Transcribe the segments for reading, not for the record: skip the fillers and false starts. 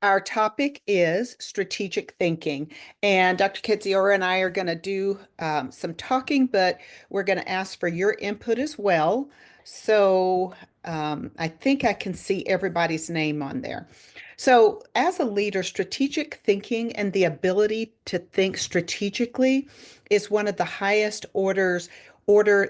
Our topic is strategic thinking, and Dr. Kitziora and I are going to do some talking, but we're going to ask for your input as well. So I think I can see everybody's name on there. So, as a leader, strategic thinking and the ability to think strategically is one of the highest order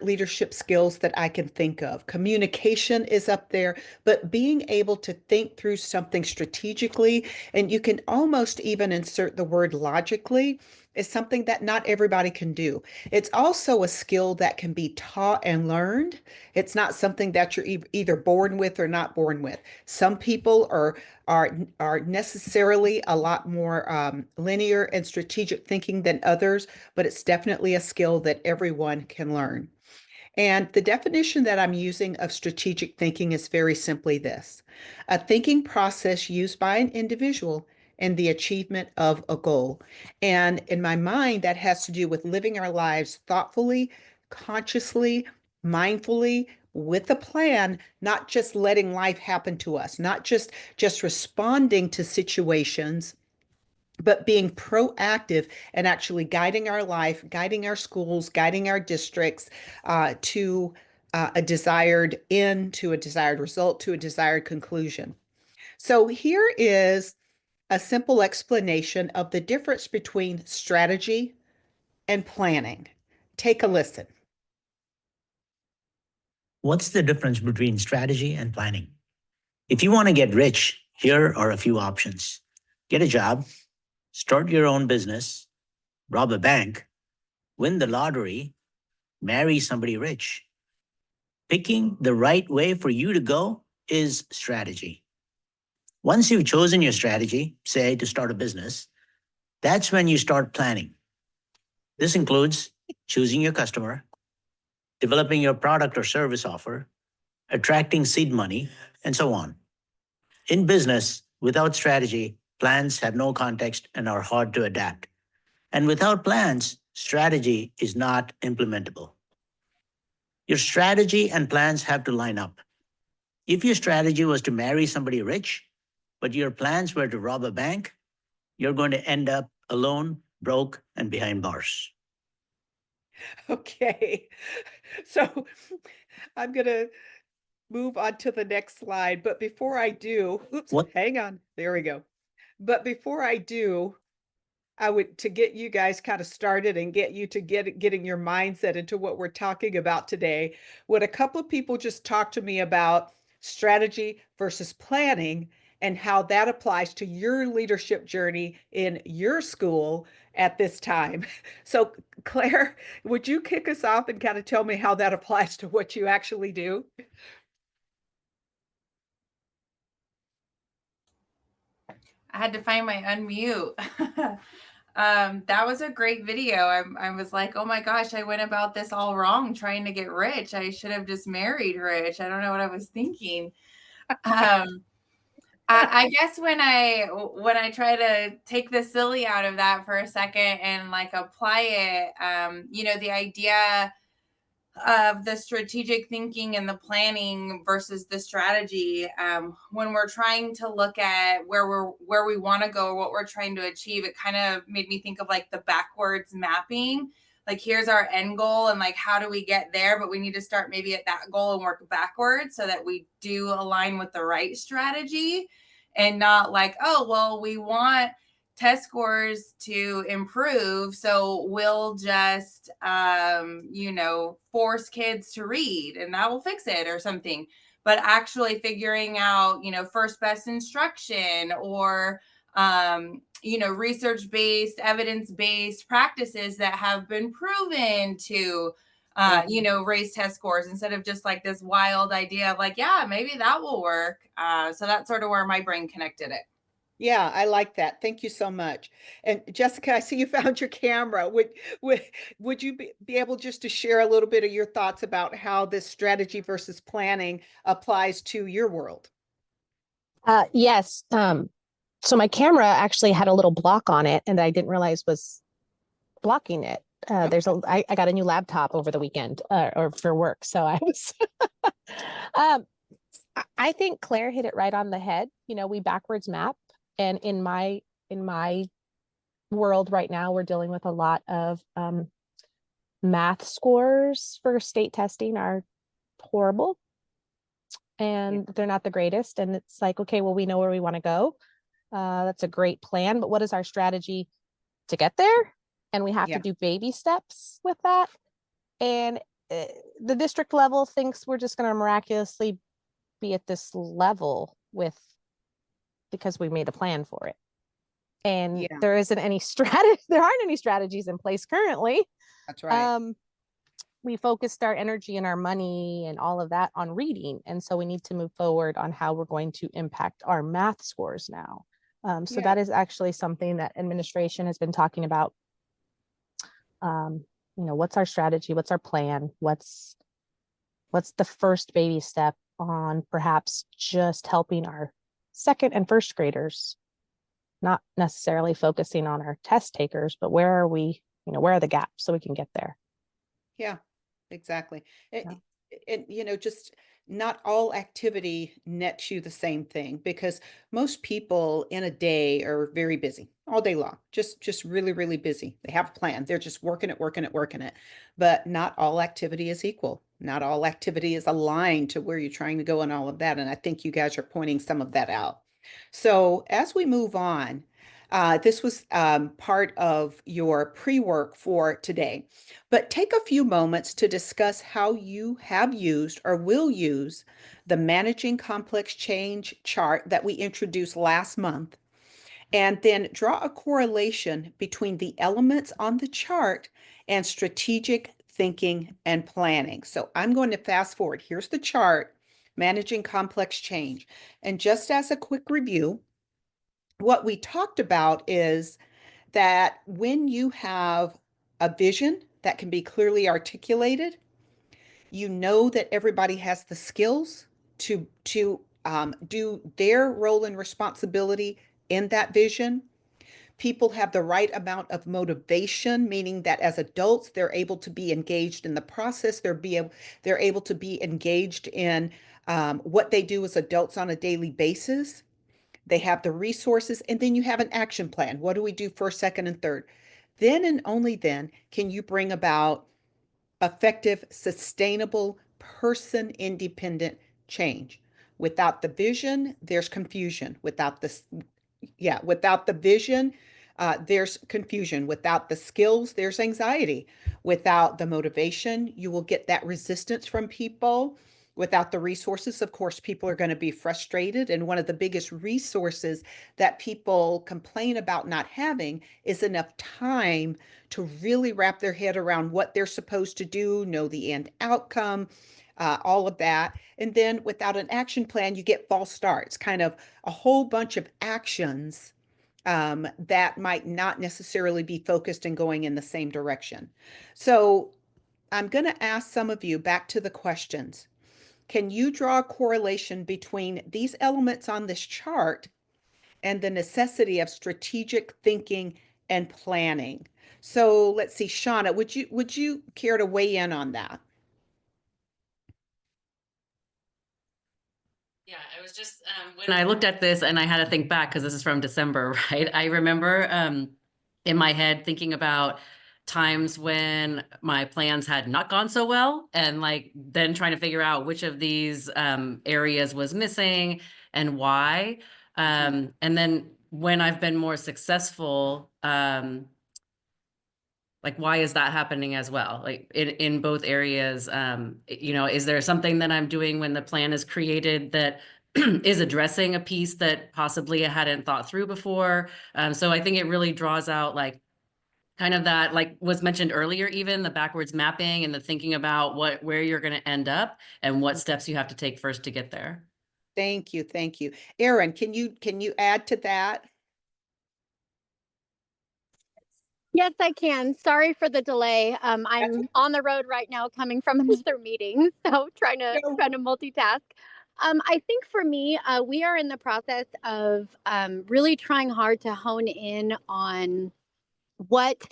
leadership skills that I can think of. Communication is up there, but being able to think through something strategically, and you can almost even insert the word logically, is something that not everybody can do. It's also a skill that can be taught and learned. It's not something that you're either born with or not born with. Some people are necessarily a lot more linear and strategic thinking than others, but it's definitely a skill that everyone can learn. And the definition that I'm using of strategic thinking is very simply this: a thinking process used by an individual in the achievement of a goal. And in my mind, that has to do with living our lives thoughtfully, consciously, mindfully, with a plan, not just letting life happen to us, not just responding to situations, but being proactive and actually guiding our life, guiding our schools, guiding our districts to a desired end, to a desired result, to a desired conclusion. So here is a simple explanation of the difference between strategy and planning. Take a listen. What's the difference between strategy and planning? If you want to get rich, here are a few options. Get a job, start your own business, rob a bank, win the lottery, marry somebody rich. Picking the right way for you to go is strategy. Once you've chosen your strategy, say to start a business, that's when you start planning. This includes choosing your customer, developing your product or service offer, attracting seed money, and so on. In business, without strategy, plans have no context and are hard to adapt. And without plans, strategy is not implementable. Your strategy and plans have to line up. If your strategy was to marry somebody rich, but your plans were to rob a bank, you're going to end up alone, broke, and behind bars. Okay, so I'm going to move on to the next slide. But before I do, oops, What? hang on. There we go. But before I do, I would to get you guys kind of started and get you to getting your mindset into what we're talking about today. Would a couple of people just talk to me about strategy versus planning and how that applies to your leadership journey in your school at this time? So, Claire, would you kick us off and kind of tell me how that applies to what you actually do? I had to find my unmute. That was a great video. I was like, oh my gosh, I went about this all wrong trying to get rich. I should have just married rich. I don't know what I was thinking. Um, I guess when I try to take the silly out of that for a second and like apply it, the idea of the strategic thinking and the planning versus the strategy, when we're trying to look at where we want to go or what we're trying to achieve, it kind of made me think of like the backwards mapping. Like, here's our end goal and like how do we get there, but we need to start maybe at that goal and work backwards so that we do align with the right strategy, and not like, oh well, we want test scores to improve, so we'll just force kids to read and that will fix it or something. But actually figuring out first best instruction, or research-based, evidence-based practices that have been proven to raise test scores, instead of just like this wild idea of like, yeah, maybe that will work. So that's sort of where my brain connected it. Yeah, I like that. Thank you so much. And Jessica, I see you found your camera. Would would you be able just to share a little bit of your thoughts about how this strategy versus planning applies to your world? Yes. So my camera actually had a little block on it, and I didn't realize was blocking it. I got a new laptop over the weekend, or for work. So I was, I think Claire hit it right on the head. We backwards map. And in my world right now, we're dealing with a lot of math scores for state testing are horrible, and they're not the greatest. And it's like, okay, well, we know where we want to go. That's a great plan, but what is our strategy to get there? And we have to Yeah. do baby steps with that. And the district level thinks we're just going to miraculously be at this level because we made a plan for it. And Yeah, there isn't any strategy. There aren't any strategies in place currently. that's right. We focused our energy and our money and all of that on reading. And so we need to move forward on how we're going to impact our math scores now. So Yeah. that is actually something that administration has been talking about. What's our strategy? What's our plan? What's the first baby step on perhaps just helping our second and first graders, not necessarily focusing on our test takers, but where are we, where are the gaps so we can get there? Yeah, exactly. Yeah. And just not all activity nets you the same thing, because most people in a day are very busy all day long, just really, really busy. They have a plan. They're just working it, working it, working it. But not all activity is equal. Not all activity is aligned to where you're trying to go and all of that. And I think you guys are pointing some of that out. So as we move on, this was part of your pre-work for today. But take a few moments to discuss how you have used or will use the Managing Complex Change chart that we introduced last month, and then draw a correlation between the elements on the chart and strategic thinking and planning. So I'm going to fast forward. Here's the chart, Managing Complex Change. And just as a quick review, what we talked about is that when you have a vision that can be clearly articulated, you know that everybody has the skills to do their role and responsibility in that vision. People have the right amount of motivation, meaning that as adults, they're able to be engaged in the process. They're able to be engaged in what they do as adults on a daily basis. They have the resources, and then you have an action plan. What do we do first, second, and third? Then and only then can you bring about effective, sustainable, person independent change. Without the vision, there's confusion. Without the vision, there's confusion. Without the skills, there's anxiety. Without the motivation, you will get that resistance from people. Without the resources, of course, people are going to be frustrated. And one of the biggest resources that people complain about not having is enough time to really wrap their head around what they're supposed to do, know the end outcome, all of that. And then without an action plan, you get false starts, kind of a whole bunch of actions that might not necessarily be focused and going in the same direction. So I'm going to ask some of you back to the questions. Can you draw a correlation between these elements on this chart and the necessity of strategic thinking and planning? So let's see, Shauna, would you care to weigh in on that? Yeah, I was just when I looked at this and I had to think back because this is from December, right? I remember in my head thinking about times when my plans had not gone so well, and like then trying to figure out which of these areas was missing and why. And then when I've been more successful, like why is that happening as well, like in both areas? Is there something that I'm doing when the plan is created that is addressing a piece that possibly I hadn't thought through before? So I think it really draws out like kind of that, like was mentioned earlier, even the backwards mapping and the thinking about where you're going to end up and what steps you have to take first to get there. Thank you, thank you. Erin, can you add to that? Yes, I can. Sorry for the delay. I'm on the road right now coming from another meeting, so trying to multitask. I think for me, we are in the process of really trying hard to hone in on what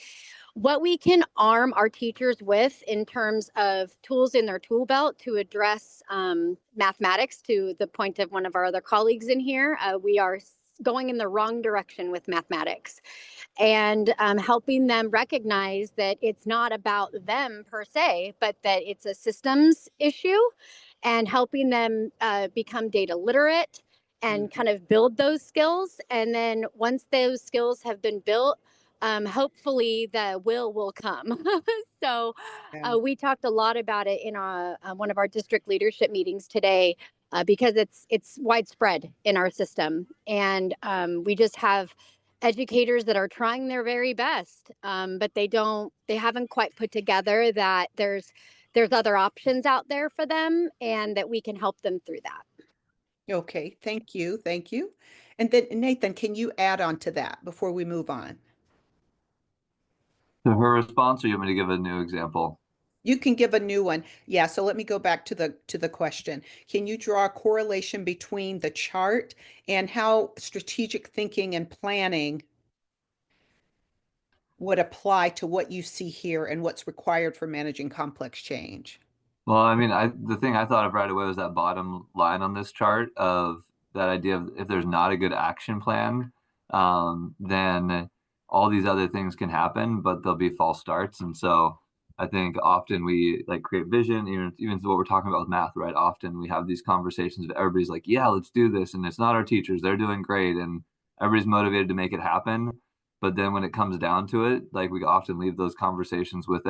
we can arm our teachers with in terms of tools in their tool belt to address mathematics. To the point of one of our other colleagues in here, we are going in the wrong direction with mathematics, and helping them recognize that it's not about them per se, but that it's a systems issue, and helping them become data literate and kind of build those skills. And then once those skills have been built, hopefully the will come. So Yeah. we talked a lot about it in one of our district leadership meetings today, because it's widespread in our system, and we just have educators that are trying their very best, but they haven't quite put together that there's other options out there for them, and that we can help them through that. Okay, thank you, thank you. And then Nathan, can you add on to that before we move on? To her response, or you want me to give a new example? You can give a new one. Yeah, so let me go back to the question. Can you draw a correlation between the chart and how strategic thinking and planning would apply to what you see here and what's required for managing complex change? Well, I mean, the thing I thought of right away was that bottom line on this chart of that idea of if there's not a good action plan, then all these other things can happen, but they'll be false starts. And so I think often we like create vision, even what we're talking about with math, right? Often we have these conversations that everybody's like, yeah, let's do this. And it's not our teachers, they're doing great. And everybody's motivated to make it happen. But then when it comes down to it, like we often leave those conversations with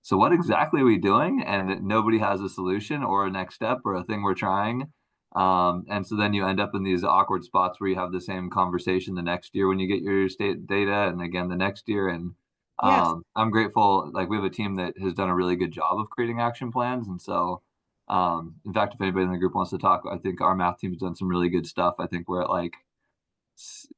so what exactly are we doing? And nobody has a solution or a next step or a thing we're trying. And so then you end up in these awkward spots where you have the same conversation the next year when you get your state data, and again the next year. And Yes. I'm grateful, like we have a team that has done a really good job of creating action plans. And so, in fact, if anybody in the group wants to talk, I think our math team's done some really good stuff. I think we're at like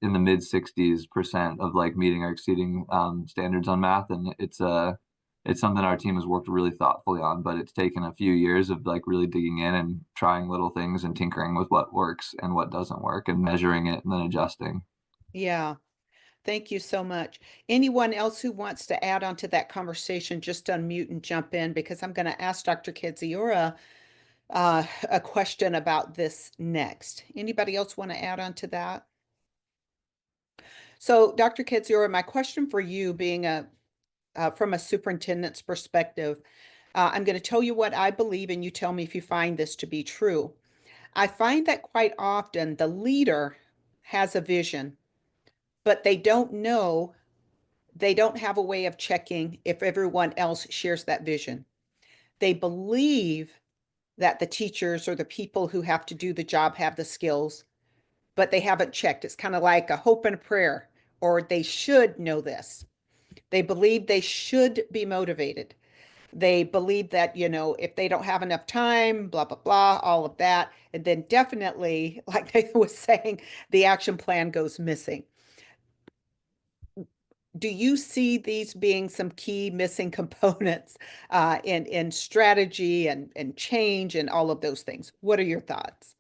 in the mid 60% of like meeting or exceeding standards on math. And it's something our team has worked really thoughtfully on, but it's taken a few years of like really digging in and trying little things and tinkering with what works and what doesn't work and measuring it and then adjusting. Yeah. Thank you so much. Anyone else who wants to add on to that conversation, just unmute and jump in, because I'm going to ask Dr. Kidziora a question about this next. Anybody else want to add on to that? So, Dr. Kidziora, my question for you, being from a superintendent's perspective, I'm going to tell you what I believe, and you tell me if you find this to be true. I find that quite often the leader has a vision, but they don't have a way of checking if everyone else shares that vision. They believe that the teachers or the people who have to do the job have the skills, but they haven't checked. It's kind of like a hope and a prayer, or they should know this. They believe they should be motivated. They believe that, if they don't have enough time, blah, blah, blah, all of that. And then definitely, like they was saying, the action plan goes missing. Do you see these being some key missing components in strategy and change and all of those things? What are your thoughts?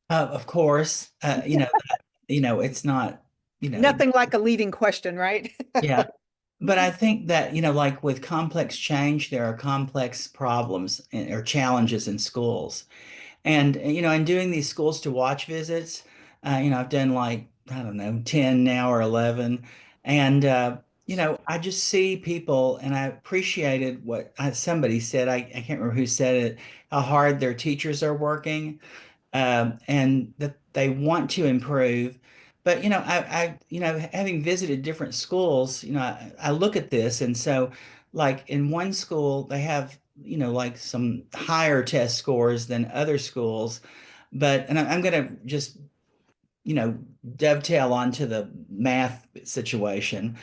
Of course, it's not, Nothing like a leading question, right? yeah. But I think that, like with complex change, there are complex problems or challenges in schools. And, in doing these schools to watch visits, I've done like, I don't know, 10 now or 11. And, I just see people, and I appreciated what somebody said. I can't remember who said it, how hard their teachers are working, and that they want to improve. But having visited different schools, I look at this, and so like in one school they have like some higher test scores than other schools, but I'm going to just dovetail onto the math situation.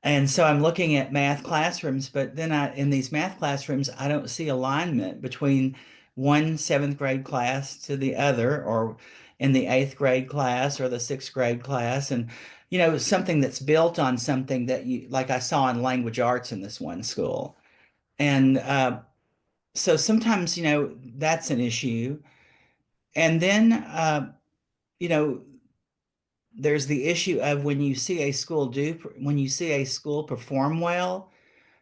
And so I'm looking at math classrooms, but then in these math classrooms, I don't see alignment between one seventh grade class to the other, or in the eighth grade class or the sixth grade class. And, something that's built on something that like I saw in language arts in this one school. And so sometimes, that's an issue. And then, you know, there's the issue of when you see a school perform well,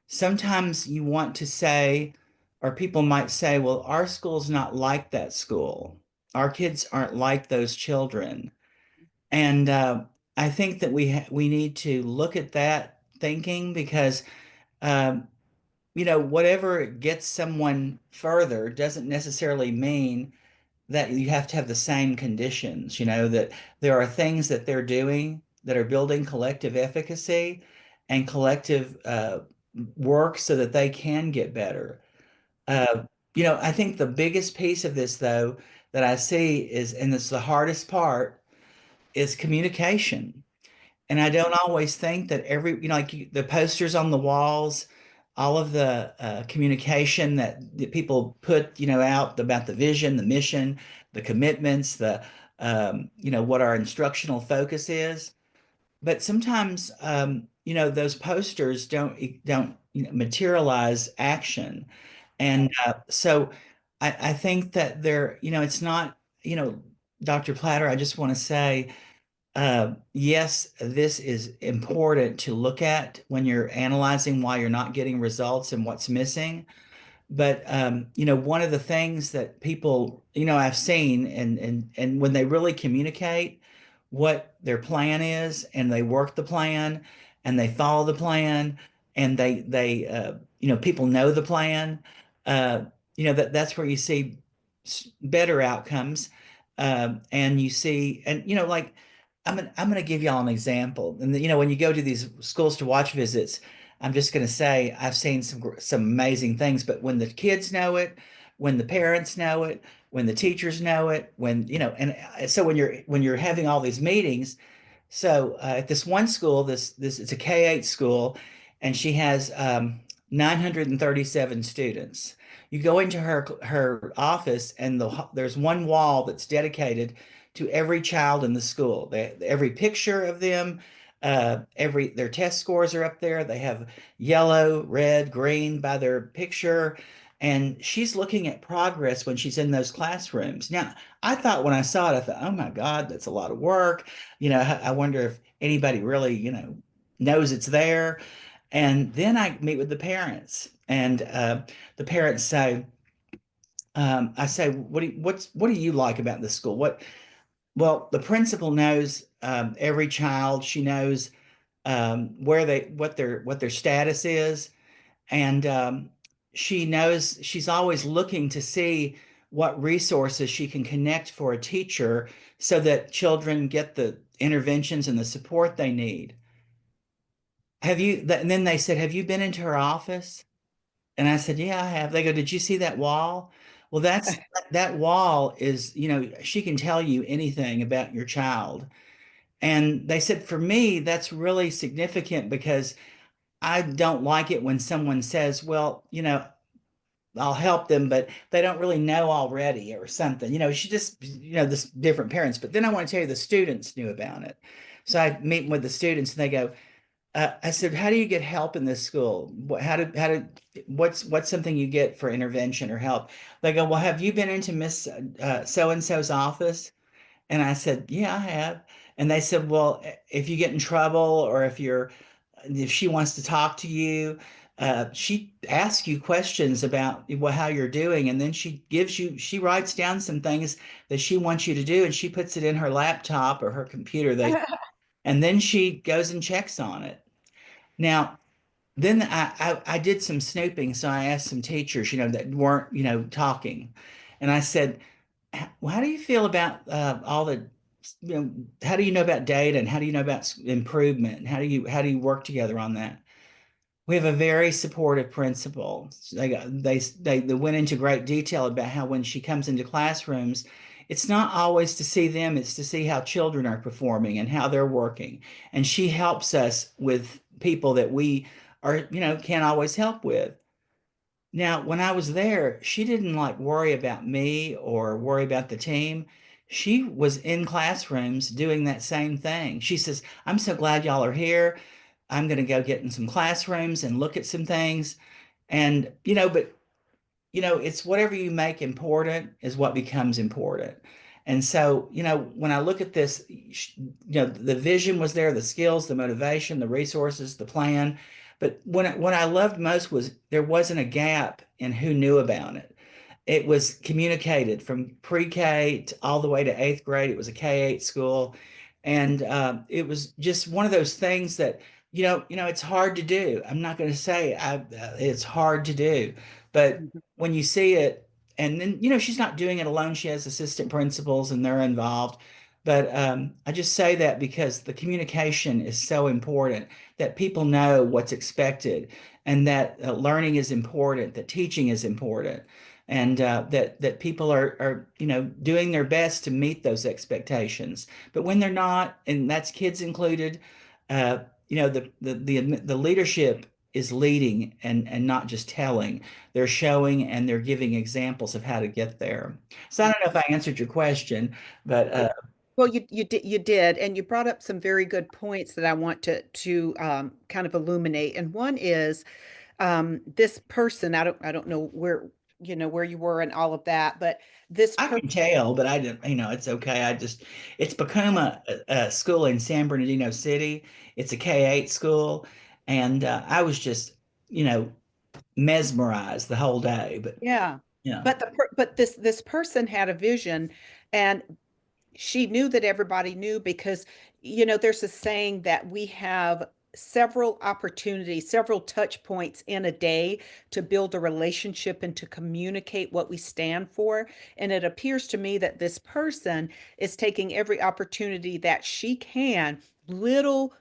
sometimes you want to say, or people might say, well, our school's not like that school. Our kids aren't like those children. And I think that we need to look at that thinking because um, whatever gets someone further doesn't necessarily mean that you have to have the same conditions. That there are things that they're doing that are building collective efficacy and collective work so that they can get better. Uh, I think the biggest piece of this, though, that I see is, and it's the hardest part, is communication. And I don't always think that like the posters on the walls, all of the communication that people put, out about the vision, the mission, the commitments, what our instructional focus is. But sometimes, those posters don't materialize action. And so I think that it's not, Dr. Platter, I just want to say, yes, this is important to look at when you're analyzing why you're not getting results and what's missing. But one of the things that people, I've seen, and when they really communicate what their plan is, and they work the plan, and they follow the plan, and people know the plan, uh, that's where you see better outcomes, and you see, and like I'm gonna give y'all an example, and when you go to these schools to watch visits. I'm just going to say I've seen some amazing things, but when the kids know it, when the parents know it, when the teachers know it, and so when you're having all these meetings, so at this one school, this it's a K-8 school, and she has 937 students. You go into her office, and there's one wall that's dedicated to every child in the school. Every picture of them, their test scores are up there. They have yellow, red, green by their picture. And she's looking at progress when she's in those classrooms. Now, I thought when I saw it, I thought, oh my God, that's a lot of work. I wonder if anybody really, knows it's there. And then I meet with the parents, and the parents say, I say, what do you like about this school? Well, the principal knows every child. She knows what their status is, and she knows she's always looking to see what resources she can connect for a teacher so that children get the interventions and the support they need. And then they said, have you been into her office? And I said, yeah, I have. They go, did you see that wall? Well, that wall is, she can tell you anything about your child. And they said, for me, that's really significant because I don't like it when someone says, well, I'll help them, but they don't really know already or something. She just, this different parents. But then I want to tell you the students knew about it. So I meet with the students and they go, I said, how do you get help in this school? What's something you get for intervention or help? They go, well, have you been into Miss so-and-so's office? And I said, yeah, I have. And they said, well, if you get in trouble or if she wants to talk to you, she asks you questions about how you're doing. And then she writes down some things that she wants you to do, and she puts it in her laptop or her computer. And then she goes and checks on it. Now, then I did some snooping. So I asked some teachers, that weren't, talking. And I said, well, how do you feel about all how do you know about data, and how do you know about improvement? And how do you work together on that? We have a very supportive principal. They went into great detail about how when she comes into classrooms, it's not always to see them, it's to see how children are performing and how they're working. And she helps us with people that we can't always help with. Now, when I was there, she didn't like worry about me or worry about the team. She was in classrooms doing that same thing. She says, I'm so glad y'all are here. I'm going to go get in some classrooms and look at some things. And, but, it's whatever you make important is what becomes important. And so, when I look at this, the vision was there, the skills, the motivation, the resources, the plan. But what I loved most was there wasn't a gap in who knew about it. It was communicated from pre-K all the way to eighth grade. It was a K-8 school. And it was just one of those things that, it's hard to do. I'm not going to say it's hard to do, but Mhm. when you see it, and then, she's not doing it alone. She has assistant principals and they're involved. But I just say that because the communication is so important, that people know what's expected, and that learning is important, that teaching is important, and that people are doing their best to meet those expectations. But when they're not, and that's kids included, the leadership is leading and not just telling. They're showing and they're giving examples of how to get there. So I don't know if I answered your question, but Well, you did, and you brought up some very good points that I want to kind of illuminate. And one is this person. I don't know where you were and all of that, but this I person. can tell, but I didn't, it's okay. It's Pacoma School in San Bernardino City. It's a K-8 school. And I was just, you know, mesmerized the whole day. But, Yeah. yeah. But this person had a vision, and she knew that everybody knew because, there's a saying that we have several opportunities, several touch points in a day to build a relationship and to communicate what we stand for. And it appears to me that this person is taking every opportunity that she can, little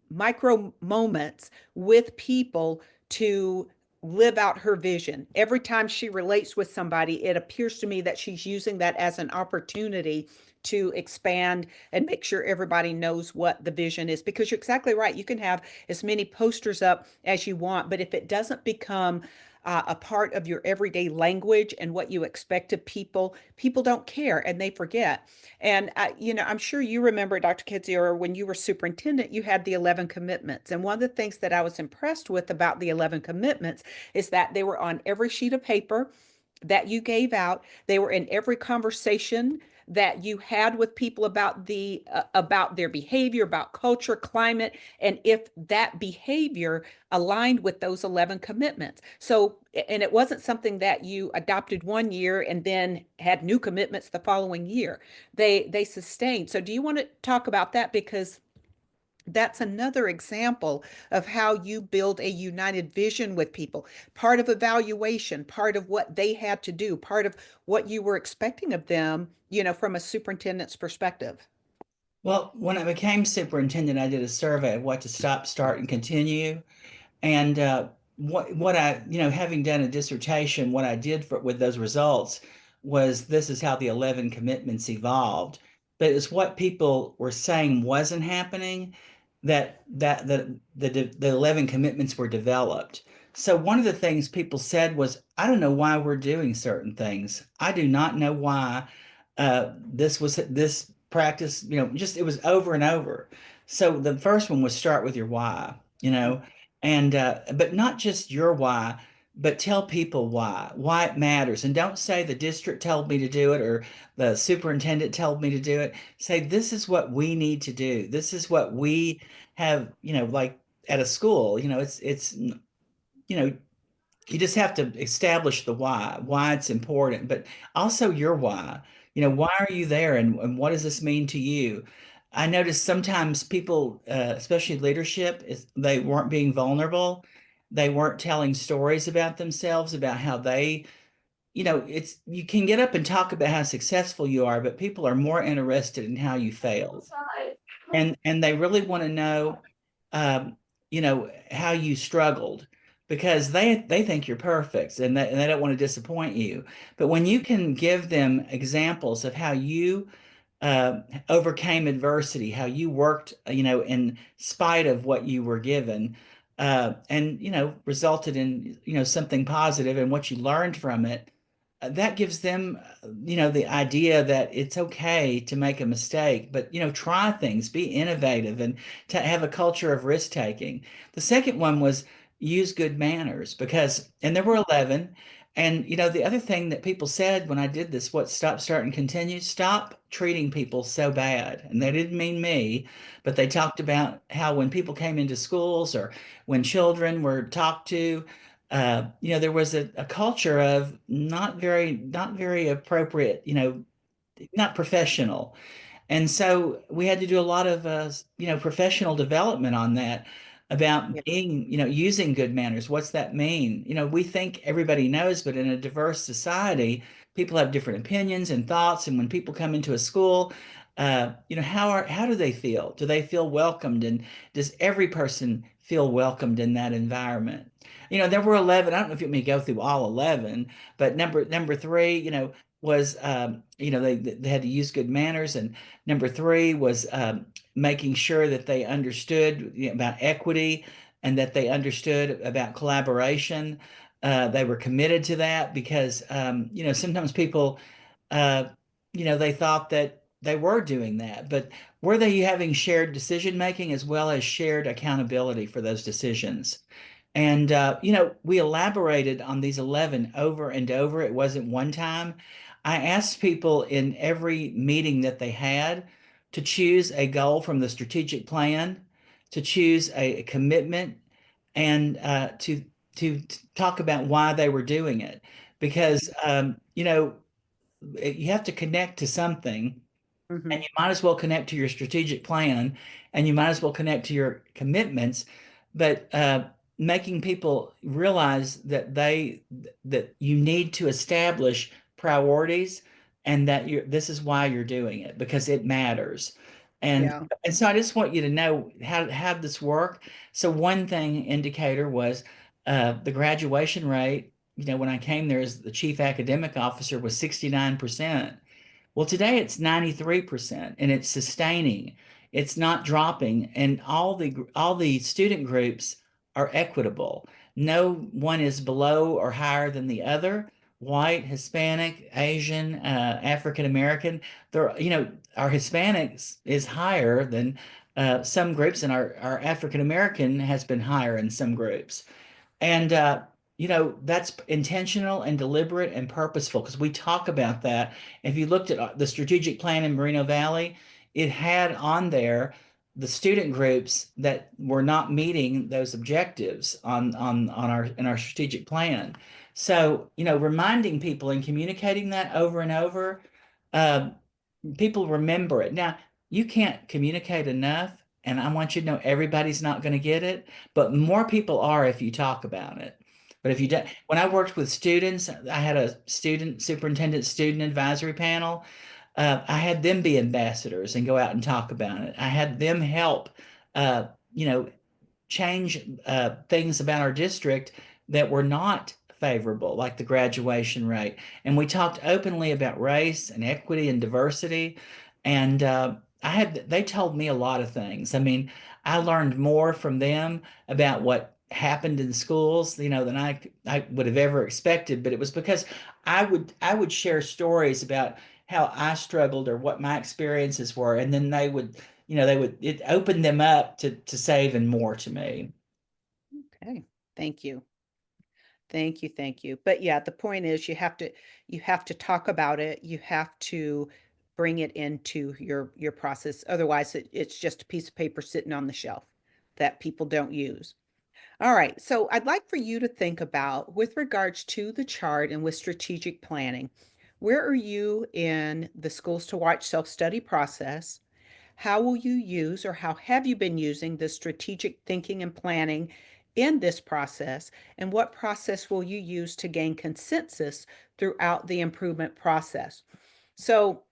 micro moments with people to live out her vision. Every time she relates with somebody, it appears to me that she's using that as an opportunity to expand and make sure everybody knows what the vision is. Because you're exactly right. You can have as many posters up as you want, but if it doesn't become a part of your everyday language and what you expect of people, people don't care and they forget. And I'm sure you remember, Dr. Kidziora, when you were superintendent, you had the 11 commitments. And one of the things that I was impressed with about the 11 commitments is that they were on every sheet of paper that you gave out. They were in every conversation that you had with people about their behavior, about culture, climate, and if that behavior aligned with those 11 commitments. So, and it wasn't something that you adopted one year and then had new commitments the following year. They sustained. So, do you want to talk about that? Because that's another example of how you build a united vision with people. Part of evaluation, part of what they had to do, part of what you were expecting of them, from a superintendent's perspective. Well, when I became superintendent, I did a survey of what to stop, start, and continue. And what I, having done a dissertation, what I did with those results was this is how the 11 commitments evolved. But it's what people were saying wasn't happening that the 11 commitments were developed. So one of the things people said was, I don't know why we're doing certain things. I do not know why this practice, just it was over and over. So the first one was start with your why, and but not just your why, but tell people why it matters. And don't say the district told me to do it or the superintendent told me to do it. Say this is what we need to do. This is what we have, like at a school, you just have to establish the why it's important, but also your why. Why are you there and what does this mean to you? I noticed sometimes people, especially leadership, they weren't being vulnerable. They weren't telling stories about themselves, about how they, you can get up and talk about how successful you are, but people are more interested in how you failed. And they really want to know, how you struggled because they think you're perfect and they don't want to disappoint you. But when you can give them examples of how you uh, overcame adversity, how you worked, in spite of what you were given, and resulted in something positive and what you learned from it, that gives them, the idea that it's okay to make a mistake, but try things, be innovative, and to have a culture of risk taking. The second one was use good manners and there were 11. And the other thing that people said when I did this, what stop, start, and continue, stop treating people so bad. And they didn't mean me, but they talked about how when people came into schools or when children were talked to, there was a culture of not very appropriate, not professional. And so we had to do a lot of, professional development on that Yeah. about being, using good manners. What's that mean? We think everybody knows, but in a diverse society, people have different opinions and thoughts. And when people come into a school, how do they feel? Do they feel welcomed? And does every person feel welcomed in that environment? There were 11. I don't know if you want me to go through all 11, but number three, was they had to use good manners, and number three was making sure that they understood about equity and that they understood about collaboration. They were committed to that because sometimes people uh, they thought that they were doing that, but were they having shared decision making as well as shared accountability for those decisions? And we elaborated on these 11 over and over. It wasn't one time. I asked people in every meeting that they had to choose a goal from the strategic plan, to choose a commitment, and to talk about why they were doing it. Because you have to connect to something, and Hmm. you might as well connect to your strategic plan, and you might as well connect to your commitments. But making people realize that you need to establish priorities, and that this is why you're doing it, because it matters. And Yeah. and so I just want you to know how this work. So one thing indicator was the graduation rate. When I came there as the chief academic officer was 69%. Well, today it's 93% and it's sustaining. It's not dropping, and all the student groups are equitable. No one is below or higher than the other. White, Hispanic, Asian, African American. Our Hispanics is higher than some groups, and our African American has been higher in some groups. And that's intentional and deliberate and purposeful, because we talk about that. If you looked at the strategic plan in Moreno Valley, it had on there the student groups that were not meeting those objectives on our strategic plan. So, reminding people and communicating that over and over, uh, people remember it. Now, you can't communicate enough, and I want you to know everybody's not going to get it, but more people are if you talk about it. But if you don't, when I worked with students, I had a student superintendent student advisory panel. I had them be ambassadors and go out and talk about it. I had them help, uh, you know, change things about our district that were not favorable, like the graduation rate. And we talked openly about race and equity and diversity. And they told me a lot of things. I mean, I learned more from them about what happened in schools, than I would have ever expected. But it was because I would share stories about how I struggled or what my experiences were, and then it opened them up to say even more to me. Okay. Thank you. Thank you. Thank you. But yeah, the point is you have to talk about it. You have to bring it into your process. Otherwise, it's just a piece of paper sitting on the shelf that people don't use. All right. So I'd like for you to think about, with regards to the chart and with strategic planning, where are you in the Schools to Watch self-study process? How will you use, or how have you been using, the strategic thinking and planning in this process? And what process will you use to gain consensus throughout the improvement process? So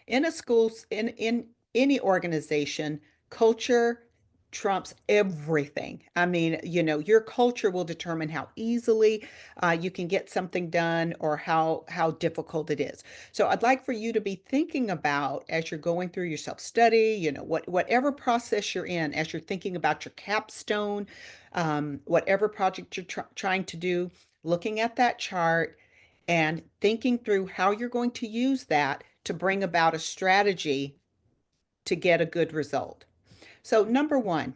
in a schools in any organization, culture trumps everything. I mean, your culture will determine how easily you can get something done, or how difficult it is. So I'd like for you to be thinking about, as you're going through your self-study, whatever process you're in, as you're thinking about your capstone, whatever project you're trying to do, looking at that chart and thinking through how you're going to use that to bring about a strategy to get a good result. So number one,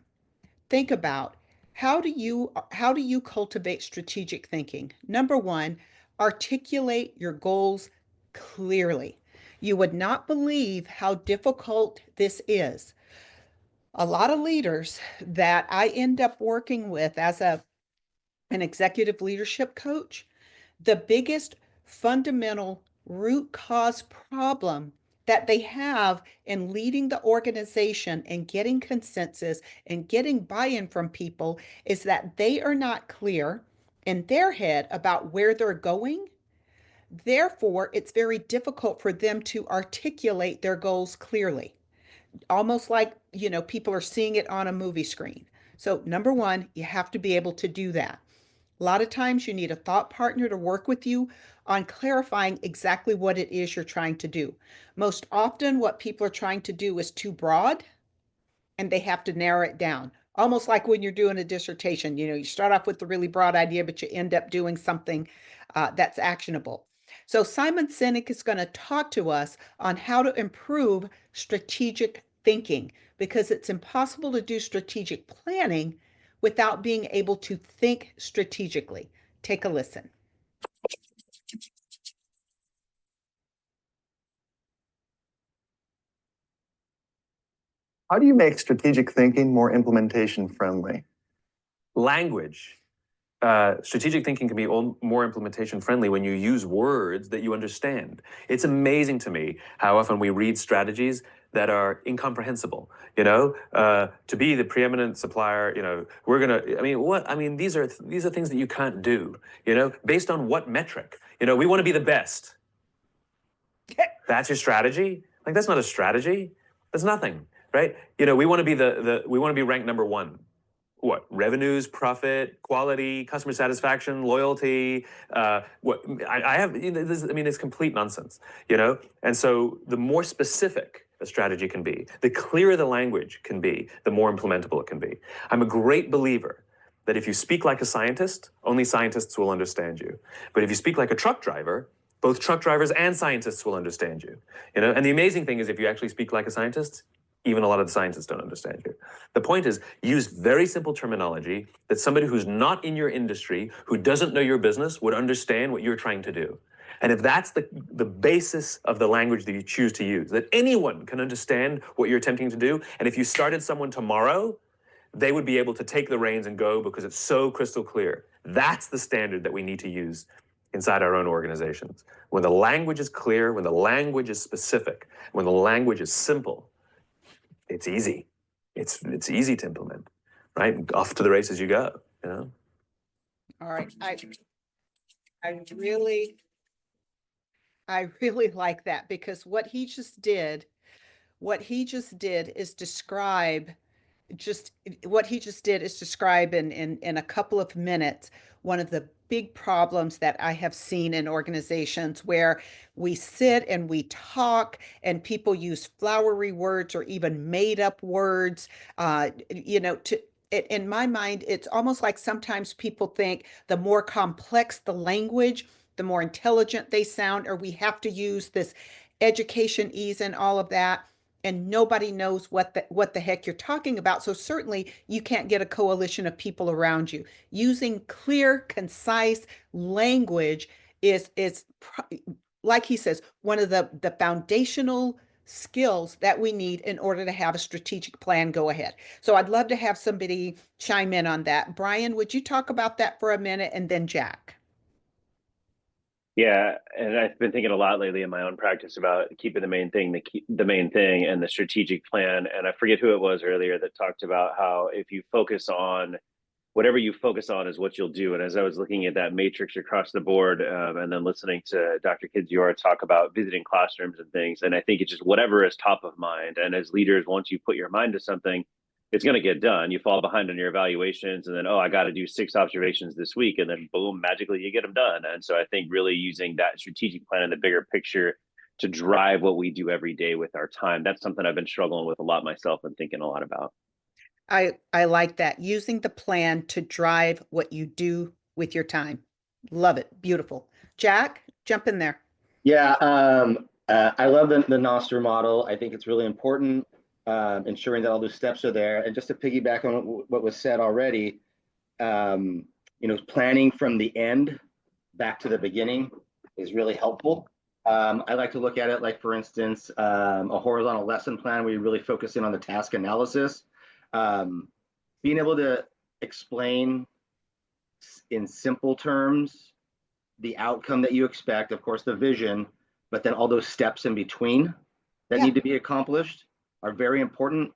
think about, how do you cultivate strategic thinking? Number one, articulate your goals clearly. You would not believe how difficult this is. A lot of leaders that I end up working with as an executive leadership coach, the biggest fundamental root cause problem that they have in leading the organization and getting consensus and getting buy-in from people is that they are not clear in their head about where they're going. Therefore, it's very difficult for them to articulate their goals clearly, almost like, people are seeing it on a movie screen. So, number one, you have to be able to do that. A lot of times you need a thought partner to work with you on clarifying exactly what it is you're trying to do. Most often, what people are trying to do is too broad and they have to narrow it down. Almost like when you're doing a dissertation, you start off with the really broad idea, but you end up doing something that's actionable. So, Simon Sinek is going to talk to us on how to improve strategic thinking because it's impossible to do strategic planning without being able to think strategically. Take a listen. How do you make strategic thinking more implementation friendly? Language. Strategic thinking can be more implementation friendly when you use words that you understand. It's amazing to me how often we read strategies that are incomprehensible. To be the preeminent supplier, we're gonna. I mean, what? I mean, these are things that you can't do. Based on what metric? We want to be the best. That's your strategy? Like that's not a strategy. That's nothing, right? We want to be we want to be ranked number one. What? Revenues, profit, quality, customer satisfaction, loyalty. What? I have. It's complete nonsense. And so the more specific a strategy can be, the clearer the language can be, the more implementable it can be. I'm a great believer that if you speak like a scientist, only scientists will understand you. But if you speak like a truck driver, both truck drivers and scientists will understand you. And the amazing thing is, if you actually speak like a scientist, even a lot of the scientists don't understand you. The point is, use very simple terminology that somebody who's not in your industry, who doesn't know your business, would understand what you're trying to do. And if that's the basis of the language that you choose to use, that anyone can understand what you're attempting to do, and if you started someone tomorrow, they would be able to take the reins and go because it's so crystal clear. That's the standard that we need to use inside our own organizations. When the language is clear, when the language is specific, when the language is simple, it's easy. It's easy to implement, right? Off to the races you go. All right. I really like that because what he just did is describe in a couple of minutes one of the big problems that I have seen in organizations where we sit and we talk and people use flowery words or even made up words. In my mind, it's almost like sometimes people think the more complex the language, the more intelligent they sound, or we have to use this education ease and all of that, and nobody knows what the heck you're talking about. So certainly you can't get a coalition of people around you. Using clear, concise language is like he says, one of the foundational skills that we need in order to have a strategic plan go ahead. So I'd love to have somebody chime in on that. Brian, would you talk about that for a minute, and then Jack? Yeah, and I've been thinking a lot lately in my own practice about keeping the main thing, the main thing, and the strategic plan. And I forget who it was earlier that talked about how if you focus on whatever you focus on is what you'll do. And as I was looking at that matrix across the board, and then listening to Dr. Kidziora talk about visiting classrooms and things, and I think it's just whatever is top of mind. And as leaders, once you put your mind to something, it's going to get done. You fall behind on your evaluations, and then, oh, I got to do 6 observations this week, and then boom, magically you get them done. And so I think really using that strategic plan in the bigger picture to drive what we do every day with our time, that's something I've been struggling with a lot myself and thinking a lot about. I like that. Using the plan to drive what you do with your time. Love it. Beautiful. Jack, jump in there. Yeah, I love the Nostr model. I think it's really important, ensuring that all those steps are there. And just to piggyback on what was said already, planning from the end back to the beginning is really helpful. I like to look at it like, for instance, a horizontal lesson plan where you really focus in on the task analysis. Being able to explain in simple terms the outcome that you expect, of course, the vision, but then all those steps in between that Yeah. need to be accomplished are very important.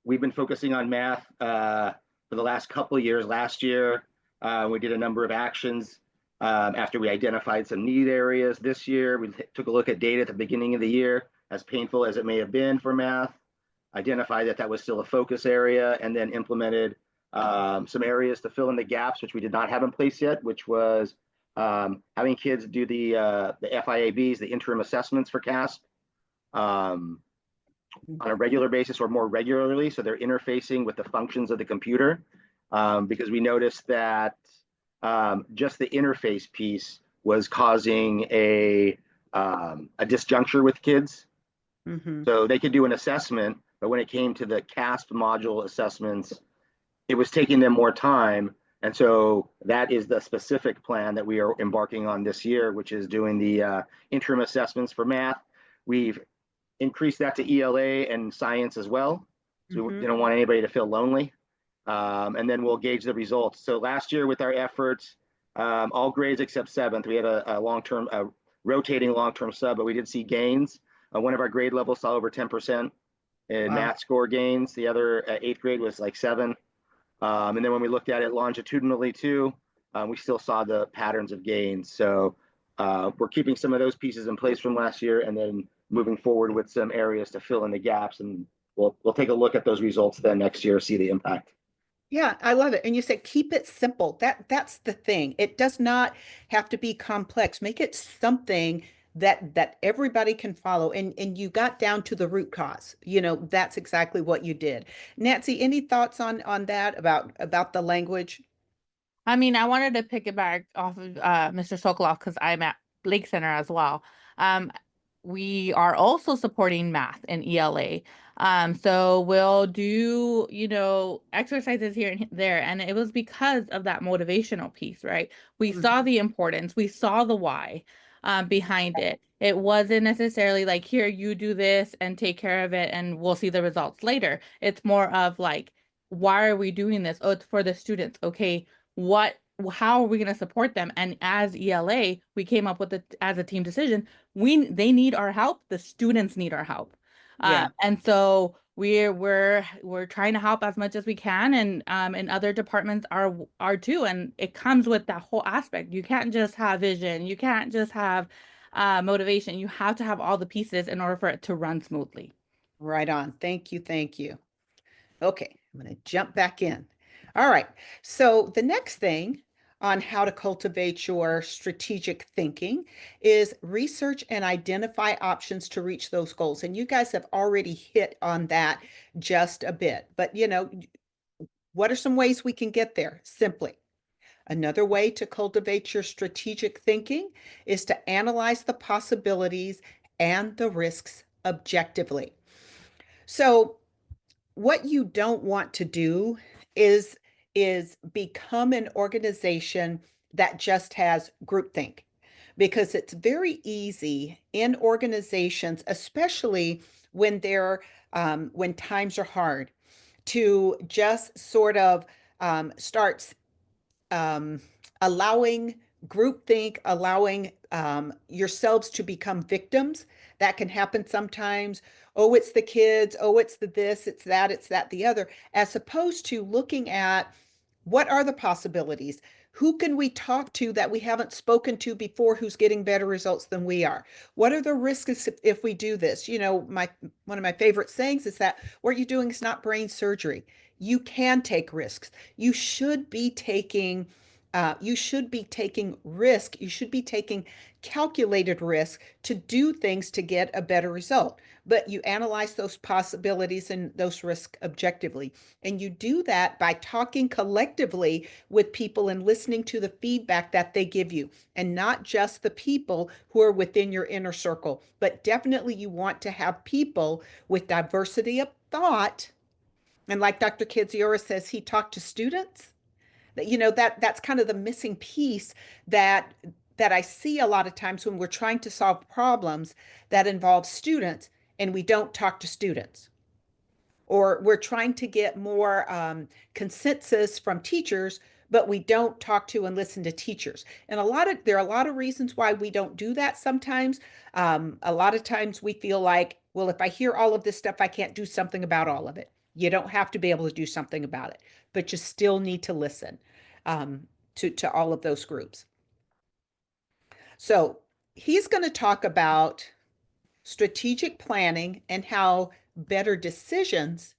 We've been focusing on math for the last couple of years. Last year, we did a number of actions after we identified some need areas. This year, we took a look at data at the beginning of the year, as painful as it may have been for math, identified that that was still a focus area, and then implemented some areas to fill in the gaps, which we did not have in place yet, which was having kids do the FIABs, the interim assessments for CASP, on a regular basis or more regularly. So they're interfacing with the functions of the computer, because we noticed that just the interface piece was causing a disjuncture with kids. Mm-hmm. So they could do an assessment, but when it came to the CASP module assessments, it was taking them more time. And so that is the specific plan that we are embarking on this year, which is doing the interim assessments for math. We've increased that to ELA and science as well. So we don't want anybody to feel lonely. And then we'll gauge the results. So last year with our efforts, all grades except seventh, we had a long-term, rotating long-term sub, but we did see gains. One of our grade levels saw over 10% in math score gains. The other eighth grade was like 7. And then when we looked at it longitudinally too, we still saw the patterns of gains. So we're keeping some of those pieces in place from last year and then moving forward with some areas to fill in the gaps. And we'll take a look at those results then next year, see the impact. Yeah, I love it. And you said keep it simple. That's the thing. It does not have to be complex. Make it something that everybody can follow. And you got down to the root cause. That's exactly what you did. Nancy, any thoughts on that about the language? I mean, I wanted to pick it back off of Mr. Sokoloff because I'm at Lake Center as well. We are also supporting math and ELA. So we'll do, exercises here and there. And it was because of that motivational piece, right? We saw the importance, we saw the why behind it. It wasn't necessarily like, here, you do this and take care of it and we'll see the results later. It's more of like, why are we doing this? Oh, it's for the students. Okay, how are we going to support them? And as ELA, we came up with it as a team decision. They need our help. The students need our help. Yeah. And so we're trying to help as much as we can, and other departments are too. And it comes with that whole aspect. You can't just have vision. You can't just have motivation. You have to have all the pieces in order for it to run smoothly. Right on. Thank you. Thank you. Okay, I'm going to jump back in. All right. So the next thing on how to cultivate your strategic thinking is research and identify options to reach those goals. And you guys have already hit on that just a bit. But, what are some ways we can get there? Simply. Another way to cultivate your strategic thinking is to analyze the possibilities and the risks objectively. So, what you don't want to do is become an organization that just has groupthink, because it's very easy in organizations, especially when times are hard, to just sort of start um, allowing groupthink, allowing yourselves to become victims. That can happen sometimes. Oh, it's the kids. Oh, it's the this, it's that, the other, as opposed to looking at what are the possibilities? Who can we talk to that we haven't spoken to before who's getting better results than we are? What are the risks if we do this? One of my favorite sayings is that what you're doing is not brain surgery. You can take risks. You should be taking risk. You should be taking calculated risk to do things to get a better result. But you analyze those possibilities and those risks objectively. And you do that by talking collectively with people and listening to the feedback that they give you, and not just the people who are within your inner circle. But definitely you want to have people with diversity of thought. And like Dr. Kidziora says, he talked to students. That's kind of the missing piece that I see a lot of times when we're trying to solve problems that involve students and we don't talk to students, or we're trying to get more consensus from teachers, but we don't talk to and listen to teachers. And there are a lot of reasons why we don't do that sometimes. A lot of times we feel like, well, if I hear all of this stuff, I can't do something about all of it. You don't have to be able to do something about it, but you still need to listen to all of those groups. So he's going to talk about strategic planning and how better decisions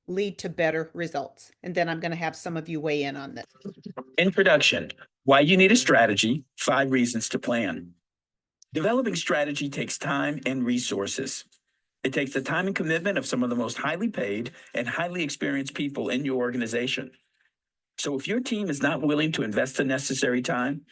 lead to better results. And then I'm going to have some of you weigh in on this. Introduction: why you need a strategy, 5 reasons to plan. Developing strategy takes time and resources. It takes the time and commitment of some of the most highly paid and highly experienced people in your organization. So if your team is not willing to invest the necessary time,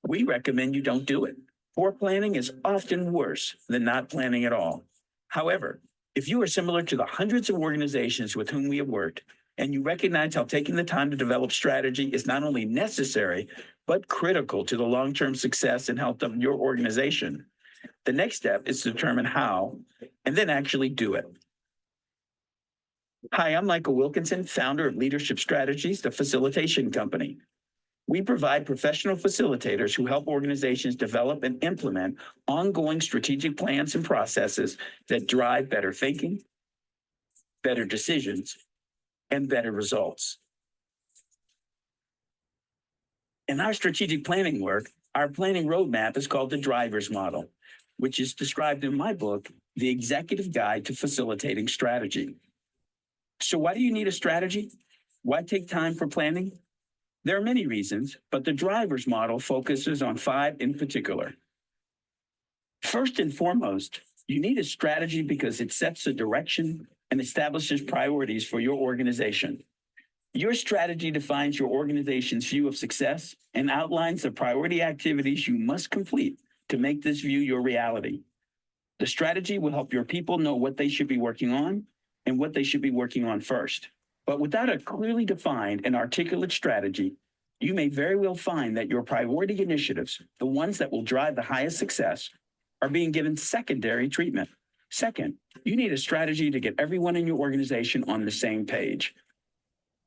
we recommend you don't do it. Poor planning is often worse than not planning at all. However, if you are similar to the hundreds of organizations with whom we have worked, and you recognize how taking the time to develop strategy is not only necessary, but critical to the long-term success and health of your organization, the next step is to determine how, and then actually do it. Hi, I'm Michael Wilkinson, founder of Leadership Strategies, the facilitation company. We provide professional facilitators who help organizations develop and implement ongoing strategic plans and processes that drive better thinking, better decisions, and better results. In our strategic planning work, our planning roadmap is called the driver's model, which is described in my book, The Executive Guide to Facilitating Strategy. So why do you need a strategy? Why take time for planning? There are many reasons, but the driver's model focuses on 5 in particular. First and foremost, you need a strategy because it sets the direction and establishes priorities for your organization. Your strategy defines your organization's view of success and outlines the priority activities you must complete to make this view your reality. The strategy will help your people know what they should be working on and what they should be working on first. But without a clearly defined and articulate strategy, you may very well find that your priority initiatives, the ones that will drive the highest success, are being given secondary treatment. Second, you need a strategy to get everyone in your organization on the same page.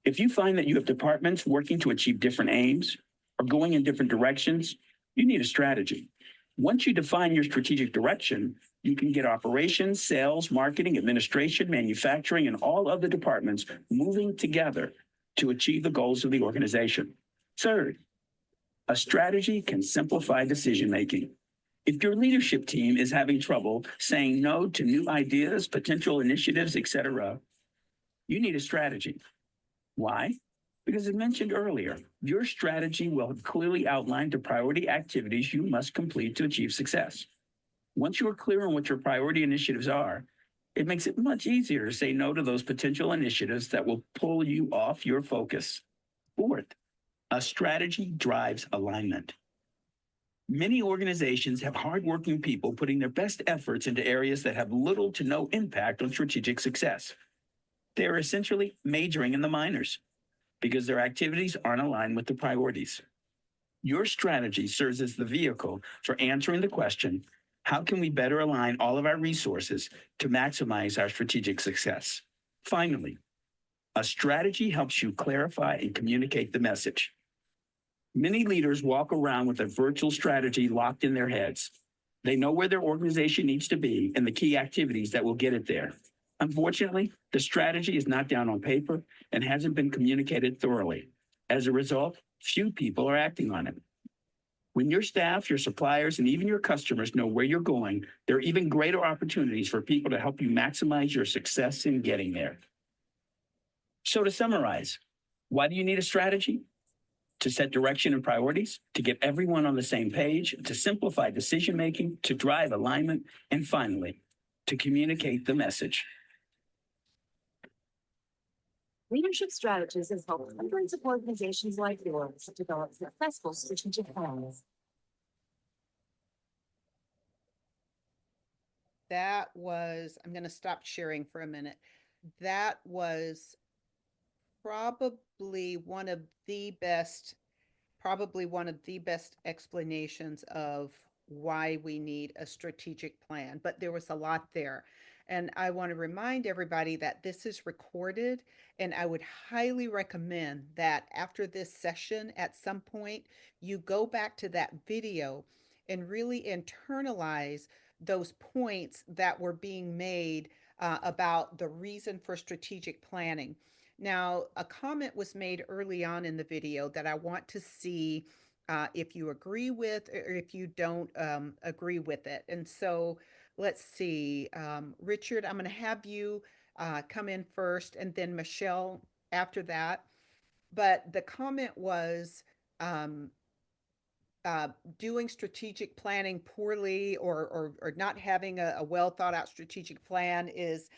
If you find that you have departments working to achieve different aims or going in different directions, you need a strategy. Once you define your strategic direction, you can get operations, sales, marketing, administration, manufacturing, and all other departments moving together to achieve the goals of the organization. Third, a strategy can simplify decision-making. If your leadership team is having trouble saying no to new ideas, potential initiatives, etc., you need a strategy. Why? Because as mentioned earlier, your strategy will have clearly outlined the priority activities you must complete to achieve success. Once you are clear on what your priority initiatives are, it makes it much easier to say no to those potential initiatives that will pull you off your focus. Fourth, a strategy drives alignment. Many organizations have hardworking people putting their best efforts into areas that have little to no impact on strategic success. They are essentially majoring in the minors because their activities aren't aligned with the priorities. Your strategy serves as the vehicle for answering the question, how can we better align all of our resources to maximize our strategic success? Finally, a strategy helps you clarify and communicate the message. Many leaders walk around with a virtual strategy locked in their heads. They know where their organization needs to be and the key activities that will get it there. Unfortunately, the strategy is not down on paper and hasn't been communicated thoroughly. As a result, few people are acting on it. When your staff, your suppliers, and even your customers know where you're going, there are even greater opportunities for people to help you maximize your success in getting there. So to summarize, why do you need a strategy? To set direction and priorities, to get everyone on the same page, to simplify decision-making, to drive alignment, and finally, to communicate the message. Leadership Strategies has helped hundreds of organizations like yours develop successful strategic plans. I'm going to stop sharing for a minute. That was probably one of the best explanations of why we need a strategic plan, but there was a lot there. And I want to remind everybody that this is recorded, and I would highly recommend that after this session, at some point, you go back to that video and really internalize those points that were being made about the reason for strategic planning. Now, a comment was made early on in the video that I want to see if you agree with or if you don't agree with it. And so let's see, Richard, I'm going to have you come in first and then Michelle after that. But the comment was um, uh, doing strategic planning poorly or not having a well thought out strategic plan is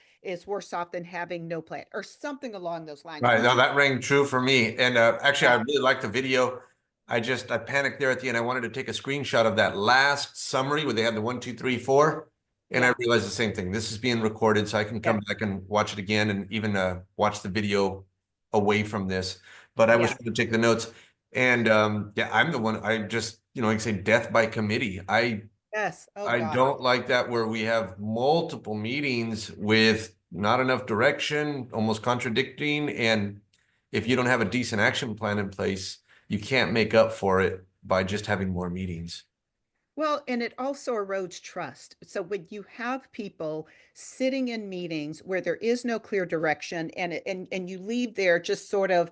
worse off than having no plan or something along those lines. Right. No, that rang true for me. And actually, I Yeah. really liked the video. I panicked there at the end. I wanted to take a screenshot of that last summary where they had the 1, 2, 3, 4. And I Yeah. realized the same thing. This is being recorded, so I can come Yeah. back and watch it again and even watch the video away from this. But I was Yeah. trying to take the notes. And yeah, I'm the one, I just, like I say, death by committee. Yes. Oh I God. don't like that where we have multiple meetings with not enough direction, almost contradicting. And if you don't have a decent action plan in place, you can't make up for it by just having more meetings. Well, and it also erodes trust. So when you have people sitting in meetings where there is no clear direction and you leave there just sort of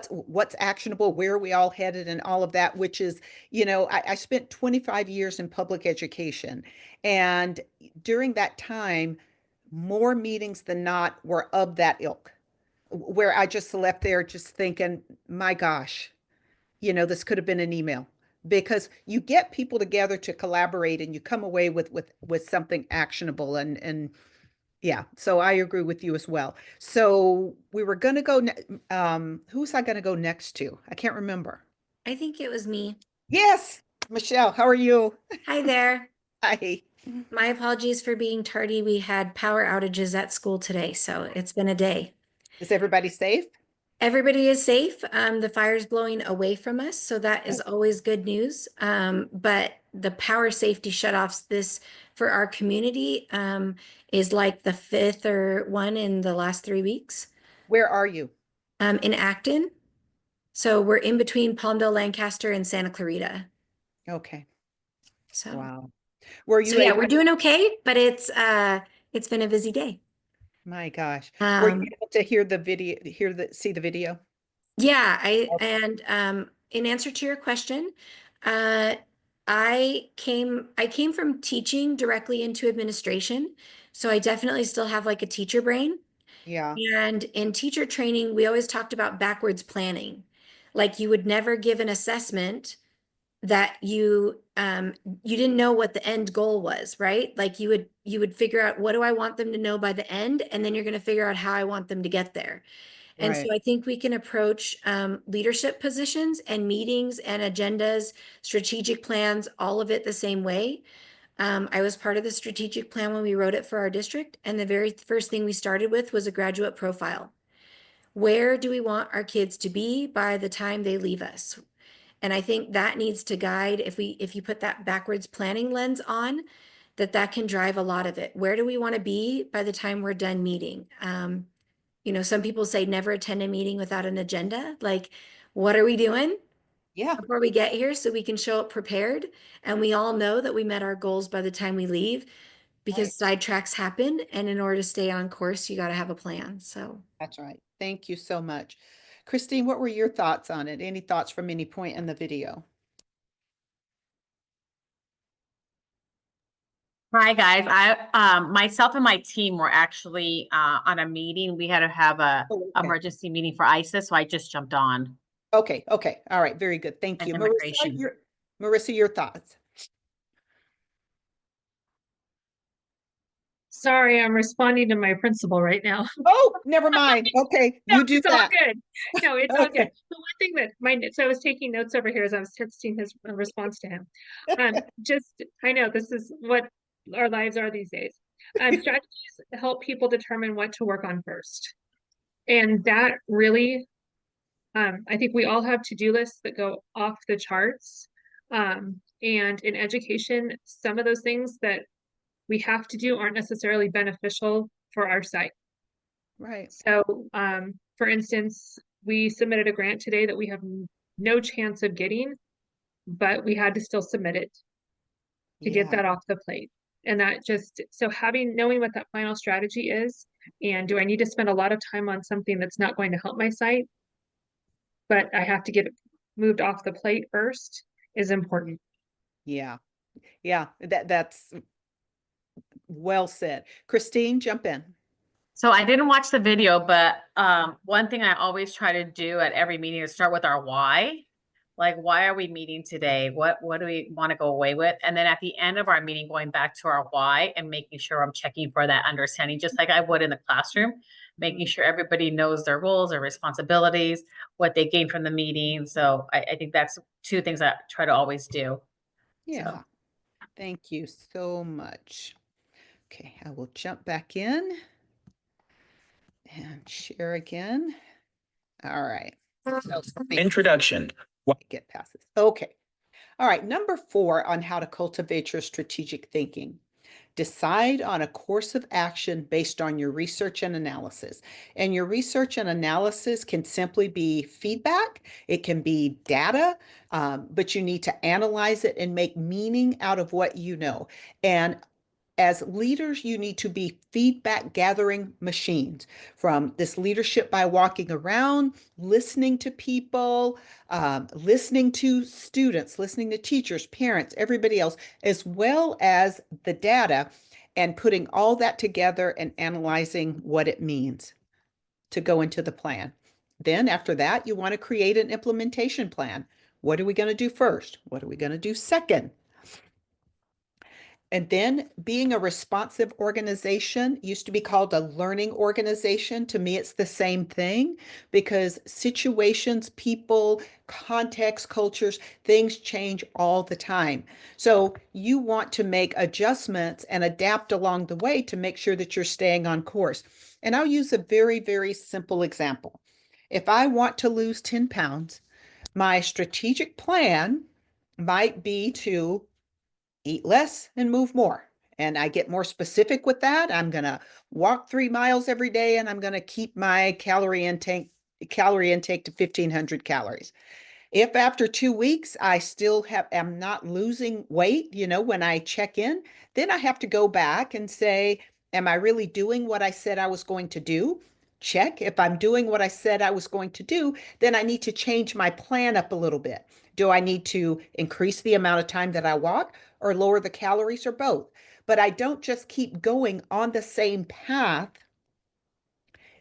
what's actionable, where are we all headed and all of that, which is, I spent 25 years in public education, and during that time more meetings than not were of that ilk, where I just left there just thinking, my gosh, this could have been an email, because you get people together to collaborate and you come away with something actionable. And yeah, so I agree with you as well. So we were going to go who's I going to go next to? I can't remember. I think it was me. Yes, Michelle, how are you? Hi there. Hi. My apologies for being tardy. We had power outages at school today, so it's been a day. Is everybody safe? Everybody is safe. The fire's blowing away from us, so that is always good news. But the power safety shutoffs for our community is like the 5th or one in the last 3 weeks. Where are you? In Acton. So we're in between Palmdale, Lancaster, and Santa Clarita. Okay. So wow. Were you yeah, able we're doing okay, but it's been a busy day. My gosh. Were you able to hear the video, see the video? Yeah, Okay. and in answer to your question, I came from teaching directly into administration, so I definitely still have like a teacher brain. Yeah. And in teacher training, we always talked about backwards planning. Like you would never give an assessment that you didn't know what the end goal was, right? Like you would figure out, what do I want them to know by the end, and then you're going to figure out how I want them to get there. And so Right. I think we can approach leadership positions and meetings and agendas, strategic plans, all of it the same way. I was part of the strategic plan when we wrote it for our district, and the very first thing we started with was a graduate profile. Where do we want our kids to be by the time they leave us? And I think that needs to guide, if you put that backwards planning lens on, that can drive a lot of it. Where do we want to be by the time we're done meeting? Some people say never attend a meeting without an agenda. Like, what are we doing before we get here so we can show up prepared? And we all know that we met our goals by the time we leave, because sidetracks happen. And in order to stay on course, you got to have a plan. So that's right. Thank you so much. Christine, what were your thoughts on it? Any thoughts from any point in the video? Hi guys. I myself and my team were actually on a meeting. We had to have a emergency meeting for ISIS, so I just jumped on. Okay. All right. Very good. Thank you. Marissa, your thoughts. Sorry, I'm responding to my principal right now. Oh, never mind. Okay, No, you do it's that. all good. No, it's all good. The one thing that so I was taking notes over here as I was texting his response to him. I know this is what our lives are these days. Strategies help people determine what to work on first, and that really, I think we all have to-do lists that go off the charts. And in education, some of those things that we have to do aren't necessarily beneficial for our site. Right. So, for instance, we submitted a grant today that we have no chance of getting, but we had to still submit it to get Yeah. that off the plate. And that just, so knowing what that final strategy is, and do I need to spend a lot of time on something that's not going to help my site, but I have to get it moved off the plate first, is important. Yeah. Yeah. That's well said. Christine, jump in. So I didn't watch the video, but one thing I always try to do at every meeting is start with our why. Like, why are we meeting today? What do we want to go away with? And then at the end of our meeting, going back to our why and making sure I'm checking for that understanding, just like I would in the classroom, making sure everybody knows their roles, their responsibilities, what they gain from the meeting. So I think that's two things I try to always do. Yeah. So. Thank you so much. Okay, I will jump back in and share again. All right. Introduction. Get past this. Okay. All right. Number 4 on how to cultivate your strategic thinking. Decide on a course of action based on your research and analysis. And your research and analysis can simply be feedback, it can be data, but you need to analyze it and make meaning out of what you know. And as leaders, you need to be feedback gathering machines from this leadership by walking around, listening to people, listening to students, listening to teachers, parents, everybody else, as well as the data, and putting all that together and analyzing what it means to go into the plan. Then after that, you want to create an implementation plan. What are we going to do first? What are we going to do second? And then being a responsive organization used to be called a learning organization. To me, it's the same thing because situations, people, context, cultures, things change all the time. So you want to make adjustments and adapt along the way to make sure that you're staying on course. And I'll use a very, very simple example. If I want to lose 10 pounds, my strategic plan might be to eat less and move more. And I get more specific with that. I'm going to walk 3 miles every day and I'm going to keep my calorie intake to 1,500 calories. If after 2 weeks I still am not losing weight, when I check in, then I have to go back and say, am I really doing what I said I was going to do? Check. If I'm doing what I said I was going to do, then I need to change my plan up a little bit. Do I need to increase the amount of time that I walk or lower the calories or both? But I don't just keep going on the same path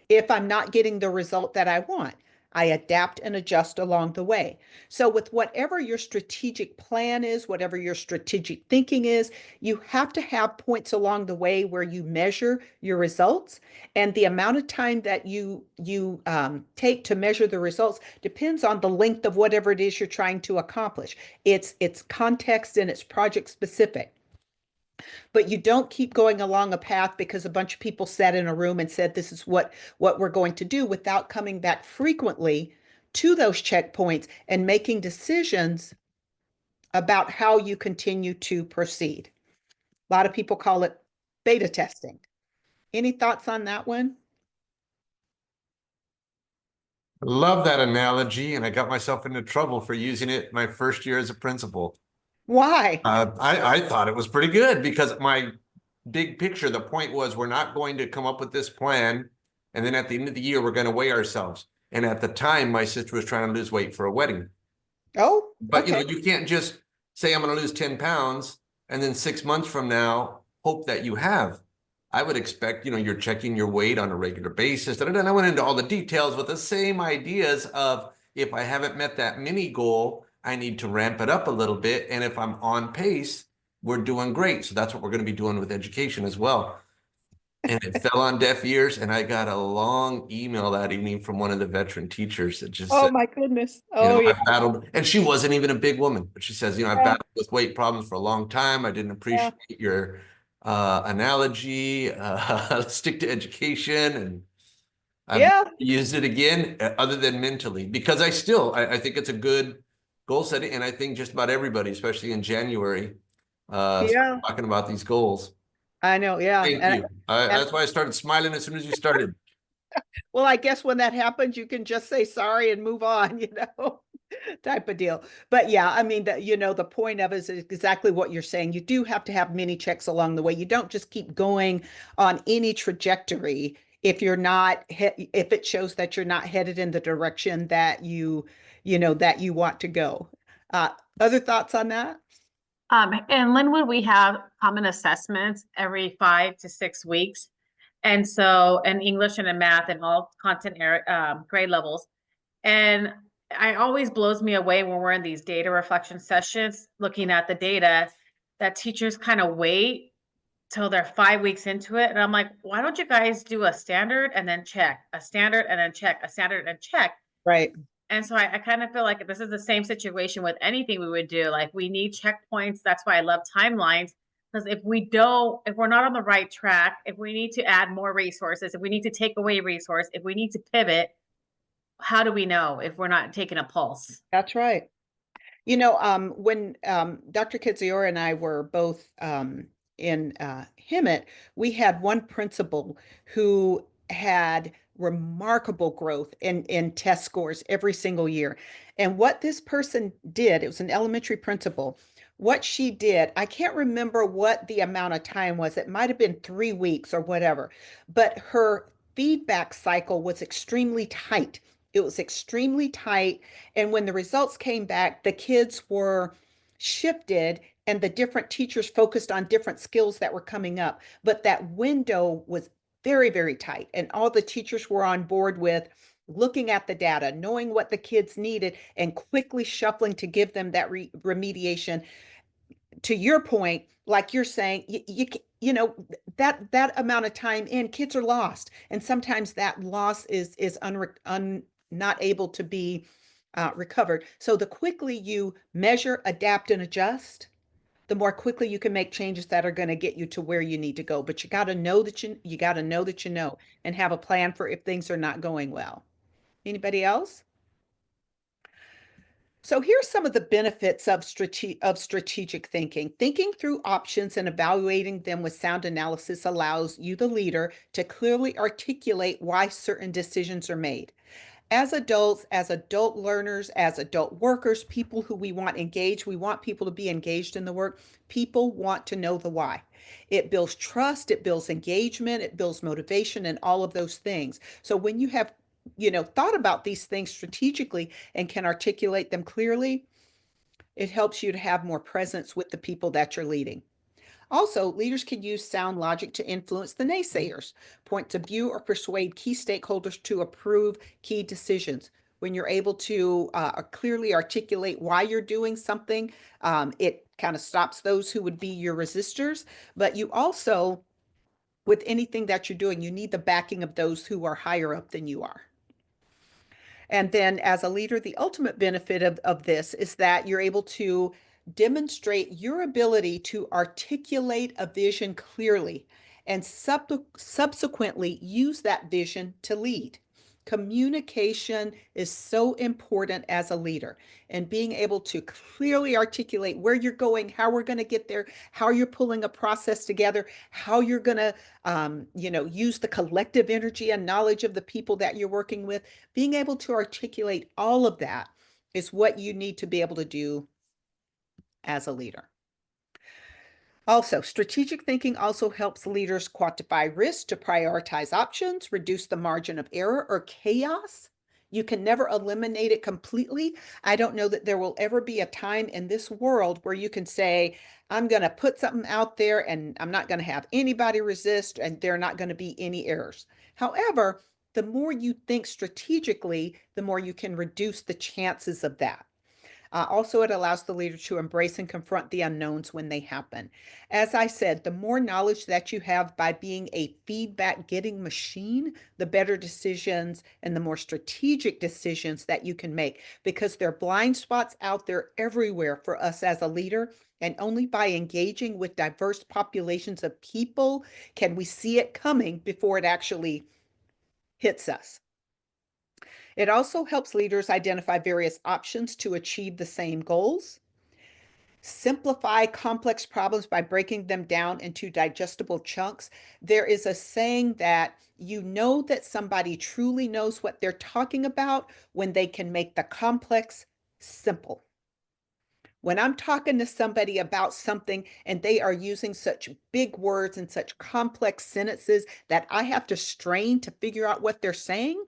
if I'm not getting the result that I want. I adapt and adjust along the way. So, with whatever your strategic plan is, whatever your strategic thinking is, you have to have points along the way where you measure your results. And the amount of time that you take to measure the results depends on the length of whatever it is you're trying to accomplish. It's context and it's project specific. But you don't keep going along a path because a bunch of people sat in a room and said this is what we're going to do without coming back frequently to those checkpoints and making decisions about how you continue to proceed. A lot of people call it beta testing. Any thoughts on that one? Love that analogy, and I got myself into trouble for using it my first year as a principal. Why? I thought it was pretty good because my big picture, the point was we're not going to come up with this plan, and then at the end of the year, we're going to weigh ourselves. And at the time, my sister was trying to lose weight for a wedding. Oh, But okay. you can't just say I'm going to lose 10 pounds and then 6 months from now hope that you have. I would expect, you're checking your weight on a regular basis. And I went into all the details with the same ideas of if I haven't met that mini goal, I need to ramp it up a little bit. And if I'm on pace, we're doing great. So that's what we're going to be doing with education as well. And it fell on deaf ears. And I got a long email that evening from one of the veteran teachers that just Oh said, my goodness. Oh yeah. I've battled, and she wasn't even a big woman, but she says, I've battled with weight problems for a long time. I didn't appreciate your analogy. Let's stick to education. And I've used it again, other than mentally, because I think it's a good goal setting. And I think just about everybody, especially in January, Yeah. talking about these goals. I know, yeah. Thank And, you. and That's why I started smiling as soon as you started. well, I guess when that happens, you can just say sorry and move on, type of deal. But yeah, I mean, the point of it is exactly what you're saying. You do have to have many checks along the way. You don't just keep going on any trajectory if you're not, if it shows that you're not headed in the direction that that you want to go. Uh, Other thoughts on that? In Linwood, we have common assessments every 5 to 6 weeks. And so, in English and in math and all content grade levels. And it always blows me away when we're in these data reflection sessions, looking at the data, that teachers kind of wait till they're 5 weeks into it. And I'm like, why don't you guys do a standard and then check, a standard and then check, a standard and check? Right. And so I kind of feel like this is the same situation with anything we would do. Like we need checkpoints. That's why I love timelines. Because if we're not on the right track, if we need to add more resources, if we need to take away resource, if we need to pivot, how do we know if we're not taking a pulse? That's right. When Dr. Kitziora and I were both in Hemet, we had one principal who had remarkable growth in test scores every single year. And what this person did, it was an elementary principal. What she did, I can't remember what the amount of time was. It might have been 3 weeks or whatever, but her feedback cycle was extremely tight. It was extremely tight. And when the results came back, the kids were shifted and the different teachers focused on different skills that were coming up. But that window was very, very tight. And all the teachers were on board with looking at the data, knowing what the kids needed, and quickly shuffling to give them that remediation. To your point, like you're saying, that amount of time in, kids are lost, and sometimes that loss is not able to be recovered. So the quickly you measure, adapt, and adjust, the more quickly you can make changes that are going to get you to where you need to go. But you got to know that you got to know that and have a plan for if things are not going well. Anybody else? So here's some of the benefits of strategic thinking. Thinking through options and evaluating them with sound analysis allows you, the leader, to clearly articulate why certain decisions are made. As adults, as adult learners, as adult workers, people who we want engaged, we want people to be engaged in the work. People want to know the why. It builds trust, it builds engagement, it builds motivation, and all of those things. So when you have thought about these things strategically and can articulate them clearly, it helps you to have more presence with the people that you're leading. Also, leaders can use sound logic to influence the naysayers, points of view, or persuade key stakeholders to approve key decisions. When you're able to clearly articulate why you're doing something, it kind of stops those who would be your resistors. But you also, with anything that you're doing, you need the backing of those who are higher up than you are. And then as a leader, the ultimate benefit of this is that you're able to demonstrate your ability to articulate a vision clearly and subsequently use that vision to lead. Communication is so important as a leader, and being able to clearly articulate where you're going, how we're going to get there, how you're pulling a process together, how you're going to use the collective energy and knowledge of the people that you're working with. Being able to articulate all of that is what you need to be able to do as a leader. Also, strategic thinking also helps leaders quantify risk to prioritize options, reduce the margin of error or chaos. You can never eliminate it completely. I don't know that there will ever be a time in this world where you can say, I'm going to put something out there and I'm not going to have anybody resist and there are not going to be any errors. However, the more you think strategically, the more you can reduce the chances of that. Also, it allows the leader to embrace and confront the unknowns when they happen. As I said, the more knowledge that you have by being a feedback getting machine, the better decisions and the more strategic decisions that you can make, because there are blind spots out there everywhere for us as a leader. And only by engaging with diverse populations of people can we see it coming before it actually hits us. It also helps leaders identify various options to achieve the same goals. Simplify complex problems by breaking them down into digestible chunks. There is a saying that you know that somebody truly knows what they're talking about when they can make the complex simple. When I'm talking to somebody about something and they are using such big words and such complex sentences that I have to strain to figure out what they're saying,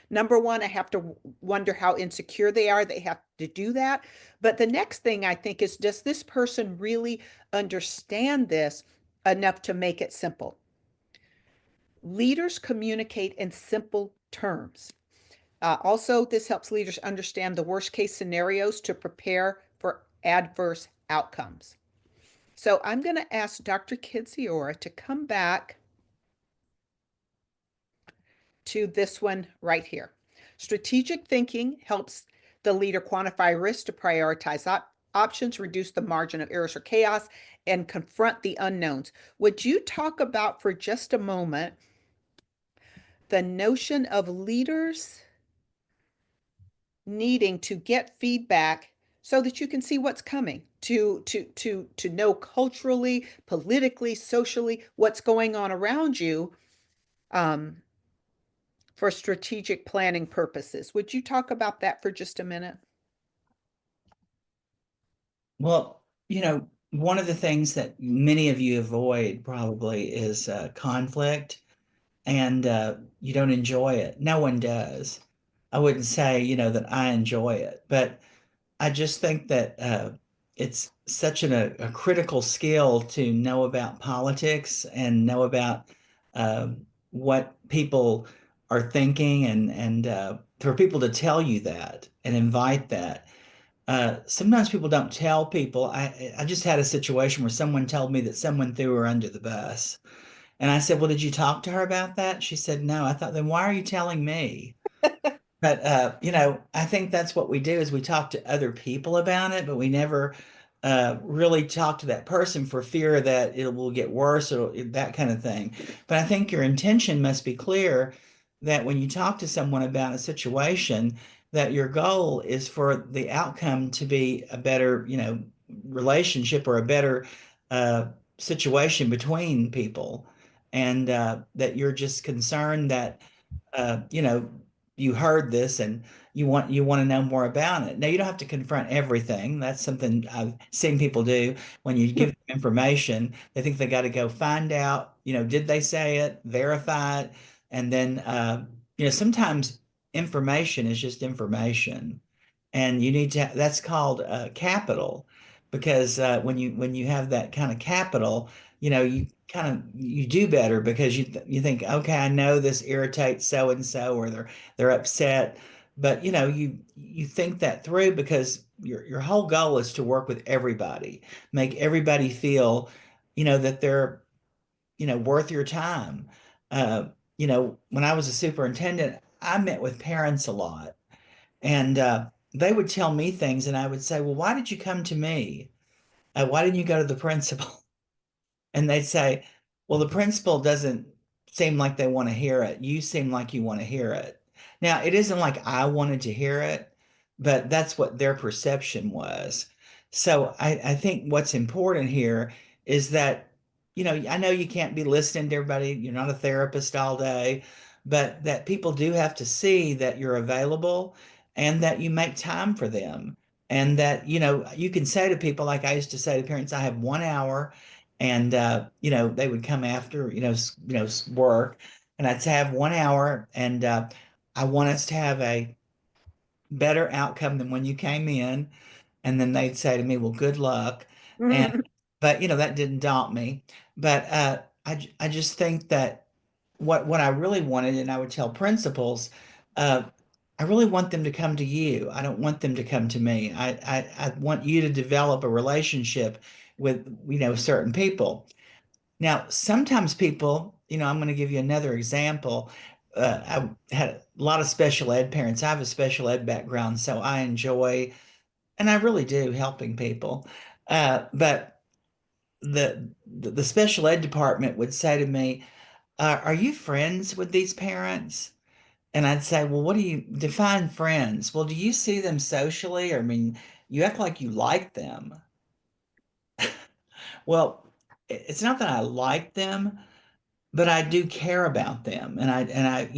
number one, I have to wonder how insecure they are. They have to do that. But the next thing I think is, does this person really understand this enough to make it simple? Leaders communicate in simple terms. Also, this helps leaders understand the worst case scenarios to prepare for adverse outcomes. So I'm going to ask Dr. Kidziora to come back to this one right here. Strategic thinking helps the leader quantify risk to prioritize options, reduce the margin of errors or chaos, and confront the unknowns. Would you talk about for just a moment the notion of leaders needing to get feedback so that you can see what's coming, to know culturally, politically, socially what's going on around you, for strategic planning purposes? Would you talk about that for just a minute? Well, one of the things that many of you avoid probably is conflict, and you don't enjoy it. No one does. I wouldn't say, that I enjoy it, but I just think that it's such a critical skill to know about politics and know about what people are thinking, and for people to tell you that and invite that. Sometimes people don't tell people. I just had a situation where someone told me that someone threw her under the bus. And I said, "Well, did you talk to her about that?" She said, "No." I thought, then why are you telling me? But I think that's what we do is we talk to other people about it, but we never really talk to that person for fear that it will get worse or that kind of thing. But I think your intention must be clear that when you talk to someone about a situation, that your goal is for the outcome to be a better, relationship or a better situation between people, and that you're just concerned that uh, you know, you heard this and you want to know more about it. Now you don't have to confront everything. That's something I've seen people do when you give them information. They think they got to go find out, did they say it, verify it, and then sometimes information is just information, and you need to. That's called capital, because when you have that kind of capital, you do better because you think, okay, I know this irritates so and so, or they're upset, but you think that through because your whole goal is to work with everybody, make everybody feel that they're worth your time. When I was a superintendent, I met with parents a lot, and they would tell me things, and I would say, well, why did you come to me? Why didn't you go to the principal? And they'd say, well, the principal doesn't seem like they want to hear it. You seem like you want to hear it. Now, it isn't like I wanted to hear it, but that's what their perception was. So I think what's important here is that, I know you can't be listening to everybody. You're not a therapist all day, but that people do have to see that you're available and that you make time for them. And that, you can say to people, like I used to say to parents, I have 1 hour, and they would come after work, and I'd say, I have 1 hour, and I want us to have a better outcome than when you came in. And then they'd say to me, well, good luck. And but that didn't daunt me. But I just think that what I really wanted, and I would tell principals, I really want them to come to you. I don't want them to come to me. I want you to develop a relationship with certain people. Now, sometimes people, I'm going to give you another example. I had a lot of special ed parents. I have a special ed background, so I enjoy, and I really do, helping people. But the special ed department would say to me, "Are you friends with these parents?" And I'd say, "Well, what do you define friends? Well, do you see them socially? Or, I mean, you act like you like them." Well, it's not that I like them, but I do care about them, and I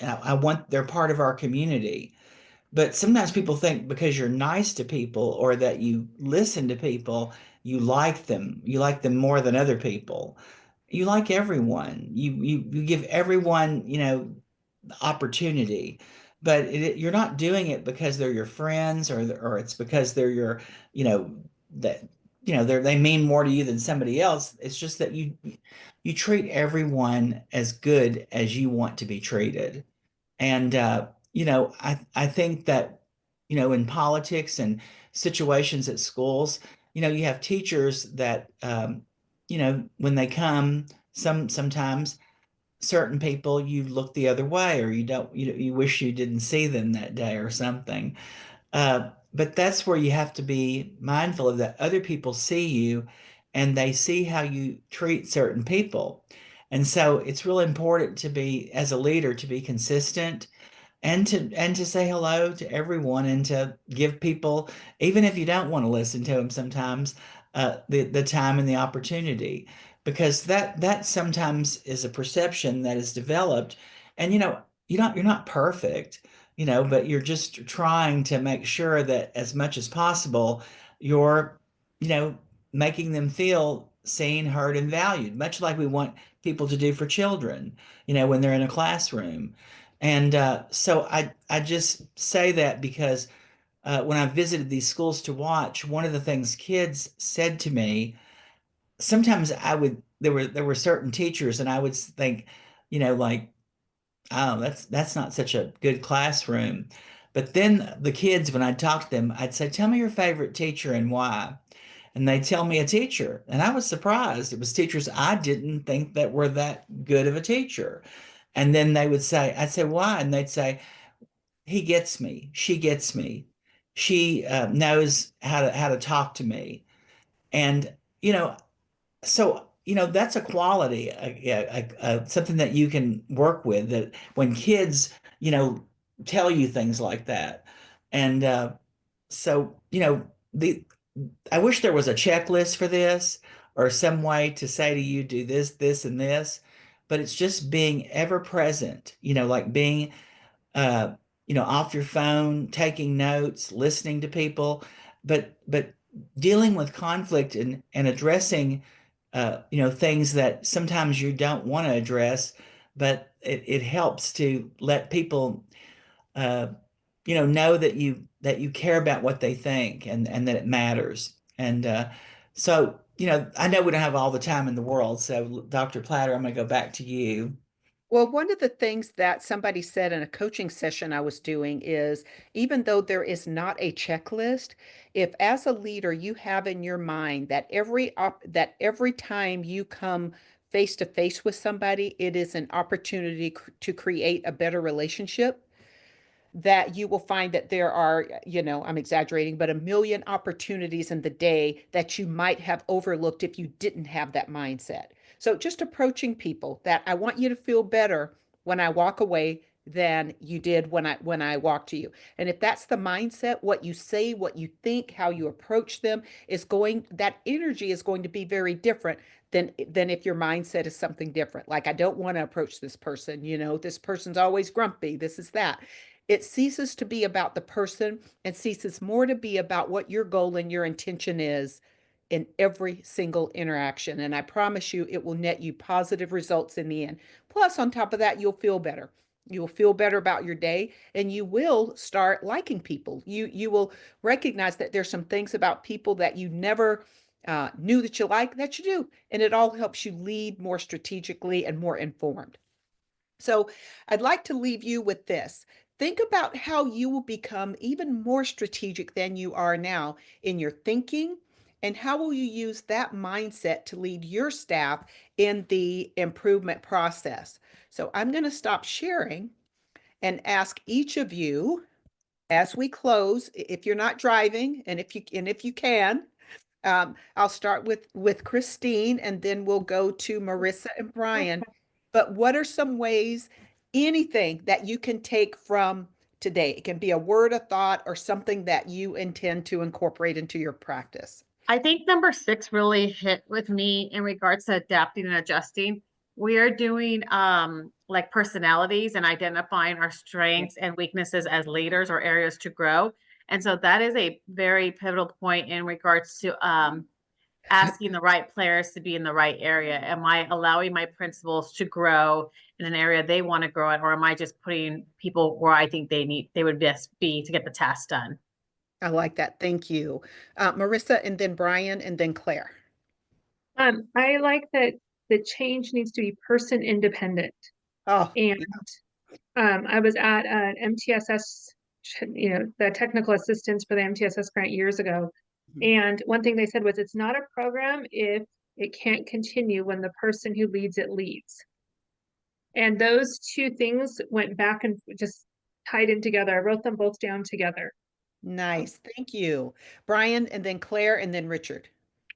I want they're part of our community. But sometimes people think because you're nice to people or that you listen to people, you like them. You like them more than other people. You like everyone. You give everyone, opportunity. But you're not doing it because they're your friends or it's because they're your, you know, that they mean more to you than somebody else. It's just that you treat everyone as good as you want to be treated. And I think that, in politics and situations at schools, you have teachers that when they come, sometimes certain people you look the other way or you don't you wish you didn't see them that day or something. But that's where you have to be mindful of that other people see you and they see how you treat certain people. And so it's really important to be, as a leader, to be consistent and to say hello to everyone and to give people, even if you don't want to listen to them sometimes, the time and the opportunity, because that sometimes is a perception that is developed, and you're not perfect, but you're just trying to make sure that as much as possible you're you know making them feel seen, heard, and valued, much like we want people to do for children, when they're in a classroom. And so I just say that because when I visited these schools to watch, one of the things kids said to me, sometimes there were certain teachers, and I would think, like, oh, that's not such a good classroom. But then the kids, when I'd talk to them, I'd say, tell me your favorite teacher and why. And they tell me a teacher. And I was surprised. It was teachers I didn't think that were that good of a teacher. And then I'd say, why? And they'd say, he gets me. She gets me. She knows how to talk to me. And, you know, so, that's a quality, yeah, something that you can work with, that when kids, tell you things like that. And so, the I wish there was a checklist for this or some way to say to you, do this, this, and this, but it's just being ever present, like being, uh, off your phone, taking notes, listening to people, but dealing with conflict and addressing, things that sometimes you don't want to address, but it helps to let people, uh, know that you care about what they think and that it matters. And so, I know we don't have all the time in the world. So, Dr. Platter, I'm going to go back to you. Well, one of the things that somebody said in a coaching session I was doing is, even though there is not a checklist, if as a leader you have in your mind that every time you come face to face with somebody, it is an opportunity to create a better relationship, that you will find that there are, I'm exaggerating, but a million opportunities in the day that you might have overlooked if you didn't have that mindset. So just approaching people that I want you to feel better when I walk away than you did when I walk to you. And if that's the mindset, what you say, what you think, how you approach them that energy is going to be very different than if your mindset is something different. Like, I don't want to approach this person, this person's always grumpy, this is that. It ceases to be about the person and ceases more to be about what your goal and your intention is in every single interaction. And I promise you, it will net you positive results in the end. Plus, on top of that, you'll feel better. You will feel better about your day, and you will start liking people. You will recognize that there's some things about people that you never knew that you like that you do, and it all helps you lead more strategically and more informed. So I'd like to leave you with this. Think about how you will become even more strategic than you are now in your thinking, and how will you use that mindset to lead your staff in the improvement process. So I'm going to stop sharing and ask each of you, as we close, if you're not driving, and if you can, I'll start with Christine, and then we'll go to Marissa and Brian. But what are some ways, anything that you can take from today? It can be a word, a thought, or something that you intend to incorporate into your practice. I think number 6 really hit with me in regards to adapting and adjusting. We are doing like personalities and identifying our strengths and weaknesses as leaders or areas to grow. And so that is a very pivotal point in regards to asking the right players to be in the right area. Am I allowing my principals to grow in an area they want to grow in, or am I just putting people where I think they would best be to get the task done? I like that. Thank you. Marissa, and then Brian, and then Claire. I like that the change needs to be person independent. Oh, and I was at an MTSS, the technical assistance for the MTSS grant years ago. And one thing they said was, it's not a program if it can't continue when the person who leads it leaves. And those two things went back and just tied in together. I wrote them both down together. Nice. Thank you. Brian, and then Claire, and then Richard.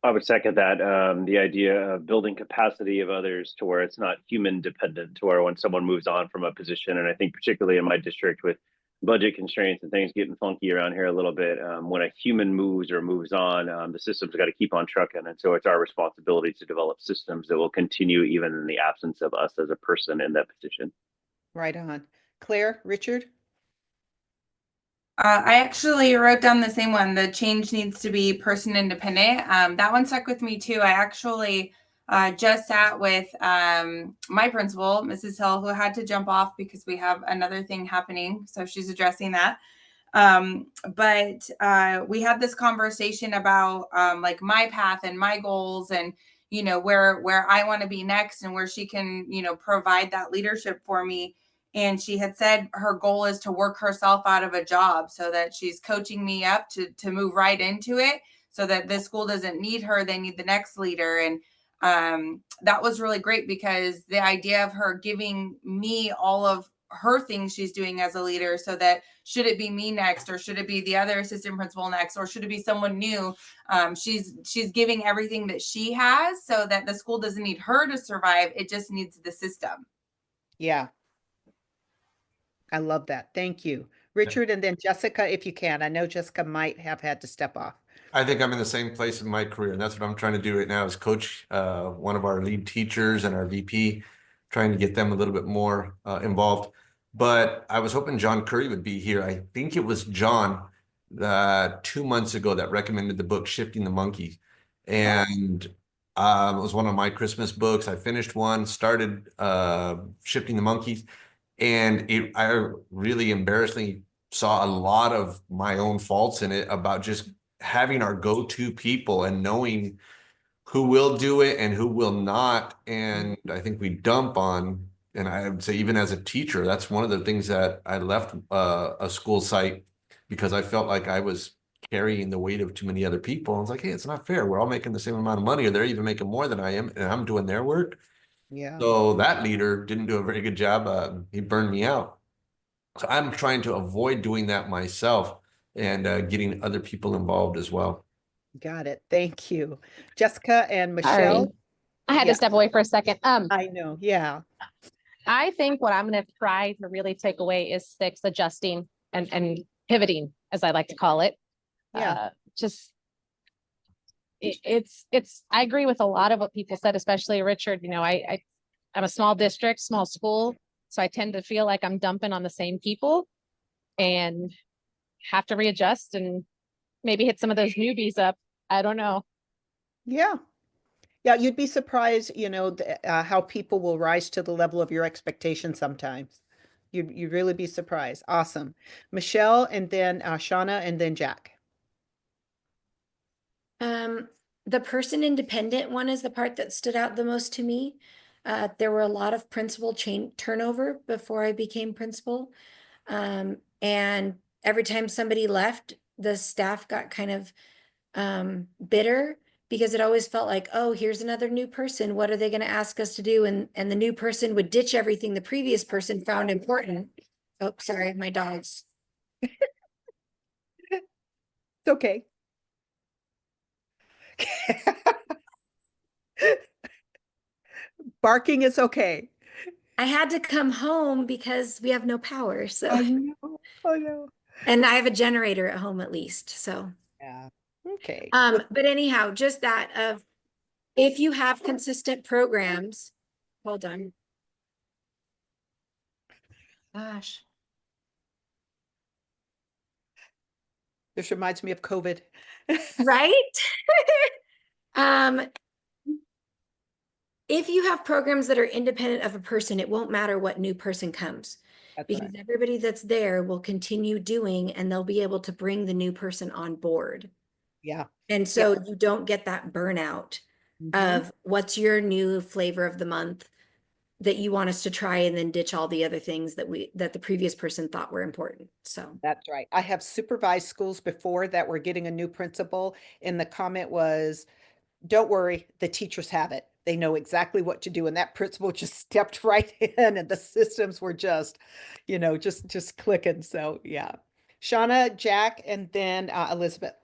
I would second that. The idea of building capacity of others to where it's not human dependent, to where when someone moves on from a position, and I think particularly in my district with budget constraints and things getting funky around here a little bit, when a human moves or moves on, the system's got to keep on trucking. And so it's our responsibility to develop systems that will continue even in the absence of us as a person in that position. Right on. Claire, Richard? I actually wrote down the same one. The change needs to be person independent. That one stuck with me too. I actually just sat with my principal, Mrs. Hill, who had to jump off because we have another thing happening. So she's addressing that. But we had this conversation about like my path and my goals, and where I want to be next, and where she can provide that leadership for me. And she had said her goal is to work herself out of a job, so that she's coaching me up to move right into it, so that this school doesn't need her, they need the next leader. And that was really great, because the idea of her giving me all of her things she's doing as a leader, so that should it be me next, or should it be the other assistant principal next, or should it be someone new, she's giving everything that she has, so that the school doesn't need her to survive, it just needs the system. Yeah. I love that. Thank you. Richard, and then Jessica, if you can. I know Jessica might have had to step off. I think I'm in the same place in my career, and that's what I'm trying to do right now is coach one of our lead teachers and our VP, trying to get them a little bit more involved. But I was hoping John Curry would be here. I think it was John 2 months ago that recommended the book Shifting the Monkey. And it was one of my Christmas books. I finished one, started Shifting the Monkeys, and I really embarrassingly saw a lot of my own faults in it about just having our go-to people and knowing who will do it and who will not. And I think we dump on, and I would say even as a teacher, that's one of the things that I left a school site, because I felt like I was carrying the weight of too many other people. I was like, hey, it's not fair. We're all making the same amount of money, or they're even making more than I am, and I'm doing their work. Yeah. So that leader didn't do a very good job. He burned me out. So I'm trying to avoid doing that myself, and getting other people involved as well. Got it. Thank you. Jessica and Sorry. Michelle. I had to step away for a second. I know. Yeah. I think what I'm going to try to really take away is 6, adjusting and pivoting, as I like to call it. Yeah. I agree with a lot of what people said, especially Richard. I'm a small district, small school, so I tend to feel like I'm dumping on the same people and have to readjust and maybe hit some of those newbies up. I don't know. Yeah. Yeah, you'd be surprised, how people will rise to the level of your expectation sometimes. You'd really be surprised. Awesome. Michelle, and then Shauna, and then Jack. The person independent one is the part that stood out the most to me. There were a lot of principal turnover before I became principal. And every time somebody left, the staff got kind of bitter, because it always felt like, oh, here's another new person. What are they going to ask us to do? And the new person would ditch everything the previous person found important. Oh, sorry, my dogs. It's okay. Barking is okay. I had to come home because we have no power. So I know. and I have a generator at home at least. So yeah. Okay. But anyhow, just that of if you have consistent programs, hold on. Gosh. This reminds me of COVID. Right? If you have programs that are independent of a person, it won't matter what new person comes. That's because right. everybody that's there will continue doing, and they'll be able to bring the new person on board. Yeah. And so you don't get that burnout of what's your new flavor of the month that you want us to try, and then ditch all the other things that the previous person thought were important. So That's right. I have supervised schools before that were getting a new principal, and the comment was, don't worry, the teachers have it. They know exactly what to do. And that principal just stepped right in, and the systems were just, just clicking. So yeah. Shauna, Jack, and then Elizabeth.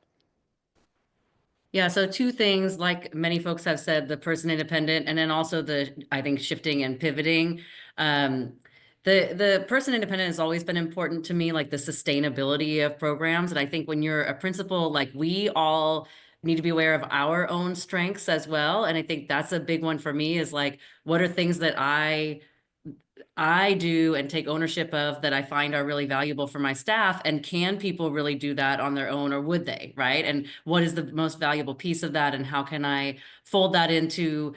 Yeah, so two things, like many folks have said, the person independent, and then also I think, shifting and pivoting. The person independent has always been important to me, like the sustainability of programs. And I think when you're a principal, like, we all need to be aware of our own strengths as well. And I think that's a big one for me, is like, what are things that I do and take ownership of that I find are really valuable for my staff, and can people really do that on their own, or would they, right? And what is the most valuable piece of that, and how can I fold that into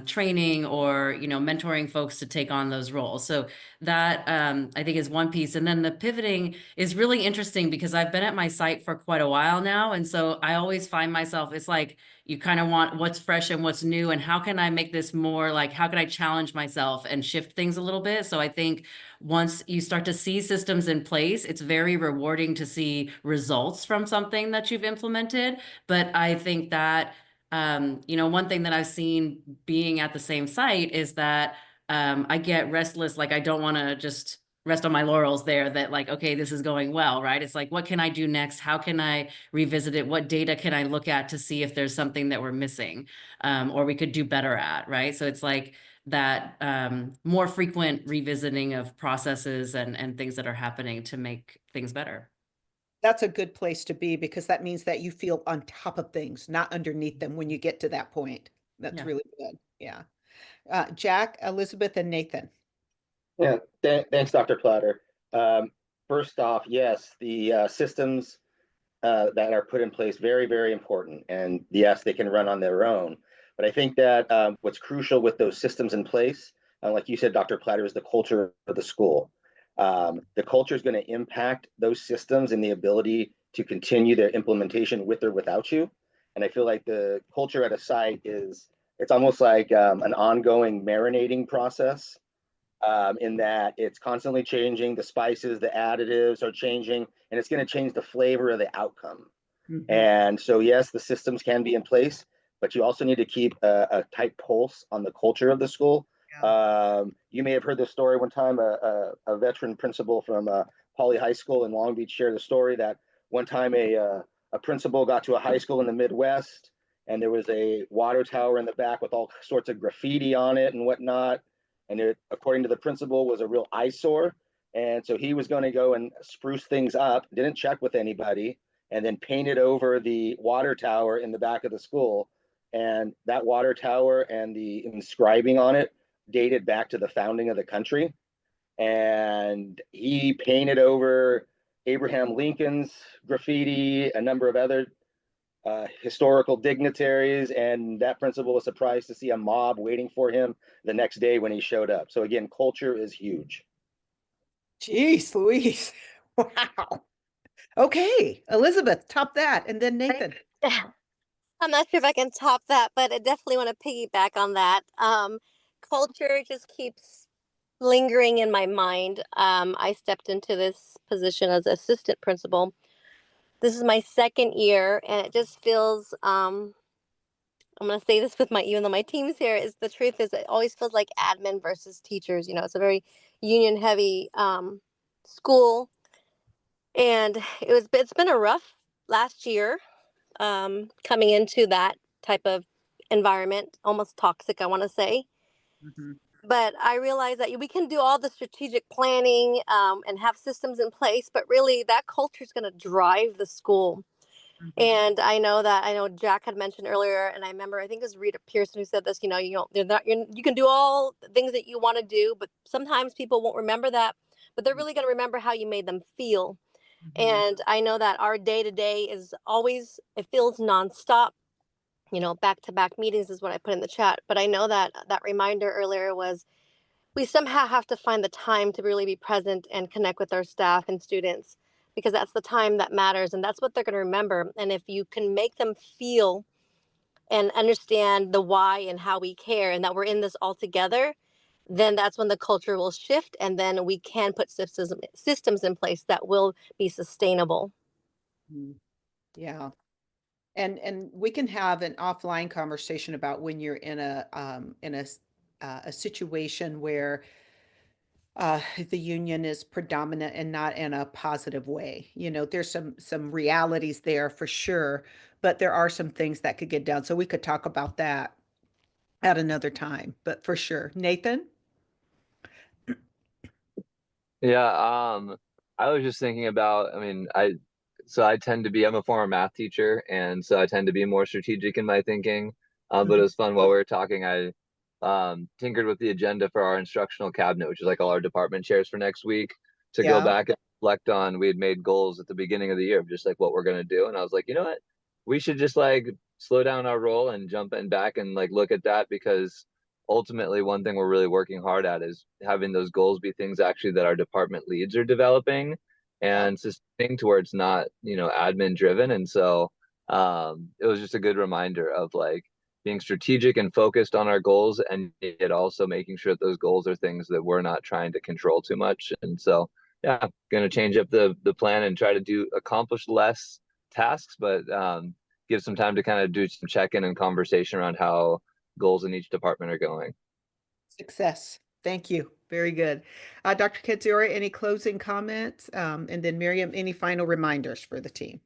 training or mentoring folks to take on those roles? So that I think is one piece. And then the pivoting is really interesting, because I've been at my site for quite a while now, and so I always find myself, it's like, you kind of want what's fresh and what's new, and how can I make this more, like, how can I challenge myself and shift things a little bit? So I think once you start to see systems in place, it's very rewarding to see results from something that you've implemented. But I think that one thing that I've seen being at the same site is that I get restless. Like, I don't want to just rest on my laurels there, that like, okay, this is going well, right? It's like, what can I do next? How can I revisit it? What data can I look at to see if there's something that we're missing, or we could do better at, right? So it's like that more frequent revisiting of processes and things that are happening to make things better. That's a good place to be, because that means that you feel on top of things, not underneath them when you get to that point. That's Yeah. really good. Yeah. Jack, Elizabeth, and Nathan. Yeah, thanks, Dr. Platter. First off, yes, the systems that are put in place, very, very important. And yes, they can run on their own. But I think that what's crucial with those systems in place, like you said, Dr. Platter, is the culture of the school. The culture is going to impact those systems and the ability to continue their implementation with or without you. And I feel like the culture at a site it's almost like an ongoing marinating process, in that it's constantly changing. The spices, the additives are changing, and it's going to change the flavor of the outcome. And so, yes, the systems can be in place, but you also need to keep a tight pulse on the culture of the school. You may have heard the story one time. A veteran principal from Poly High School in Long Beach shared the story that one time a principal got to a high school in the Midwest, and there was a water tower in the back with all sorts of graffiti on it and whatnot. And it, according to the principal, was a real eyesore. And so he was going to go and spruce things up, didn't check with anybody, and then painted over the water tower in the back of the school. And that water tower and the inscribing on it dated back to the founding of the country. And he painted over Abraham Lincoln's graffiti, a number of other historical dignitaries, and that principal was surprised to see a mob waiting for him the next day when he showed up. So again, culture is huge. Jeez Louise. Wow. Okay, Elizabeth, top that, and then Nathan. I'm not sure if I can top that, but I definitely want to piggyback on that. Culture just keeps lingering in my mind. I stepped into this position as assistant principal. This is my second year, and it just feels, I'm going to say this with even though my team's here, is the truth is it always feels like admin versus teachers. It's a very union heavy school. And it's been a rough last year, coming into that type of environment, almost toxic, I want to say. But I realize that we can do all the strategic planning, and have systems in place, but really that culture is going to drive the school. And I know Jack had mentioned earlier, and I remember I think it was Rita Pearson who said this. You can do all the things that you want to do, but sometimes people won't remember that. But they're really going to remember how you made them feel. And I know that our day to day is always, it feels nonstop. Back to back meetings is what I put in the chat. But I know that that reminder earlier was we somehow have to find the time to really be present and connect with our staff and students, because that's the time that matters and that's what they're going to remember. And if you can make them feel and understand the why and how we care and that we're in this all together, then that's when the culture will shift, and then we can put systems in place that will be sustainable. Yeah. And we can have an offline conversation about when you're in a situation where the union is predominant and not in a positive way. There's some realities there for sure, but there are some things that could get done. So we could talk about that at another time, but for sure. Nathan? Yeah, I was just thinking about, I tend to be, I'm a former math teacher, and so I tend to be more strategic in my thinking. But it was fun while we were talking, I tinkered with the agenda for our instructional cabinet, which is like all our department chairs for next week, to go Yeah. back and reflect on. We had made goals at the beginning of the year of just like what we're going to do. And I was like, you know what? We should just like slow down our roll and jump in back and like look at that, because ultimately one thing we're really working hard at is having those goals be things actually that our department leads are developing and sustaining to where it's not, admin driven. And so it was just a good reminder of like being strategic and focused on our goals, and yet also making sure that those goals are things that we're not trying to control too much. And so yeah, gonna change up the plan and try to accomplish less tasks, but give some time to kind of do some check-in and conversation around how goals in each department are going. Success. Thank you. Very good. Dr. Katsura, any closing comments? And then Miriam, any final reminders for the team?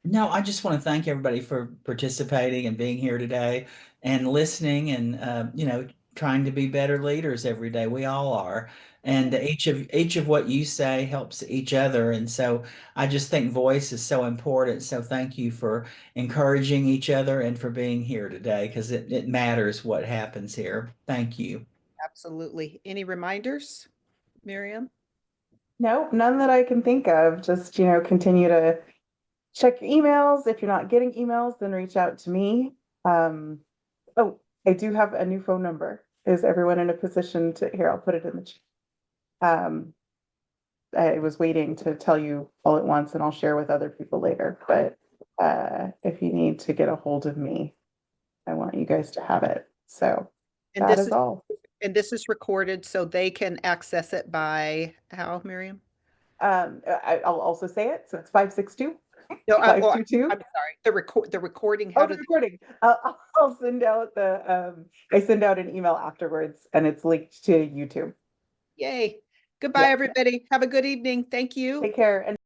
No, I just want to thank everybody for participating and being here today and listening and, trying to be better leaders every day. We all are. And each of what you say helps each other. And so I just think voice is so important. So thank you for encouraging each other and for being here today, because it matters what happens here. Thank you. Absolutely. Any reminders, Miriam? No, none that I can think of. Just, continue to check your emails. If you're not getting emails, then reach out to me. Oh, I do have a new phone number. Is everyone in a position to, here, I'll put it in the chat. I was waiting to tell you all at once, and I'll share with other people later. But if you need to get a hold of me, I want you guys to have it. So And that this is all. And this is recorded so they can access it by how, Miriam? I'll also say it. So it's 562 No, I'm 522. sorry. The recording. Oh, the recording. I'll send out I send out an email afterwards, and it's linked to YouTube. Yay. Goodbye, Yeah. everybody. Have a good evening. Thank you. Take care. And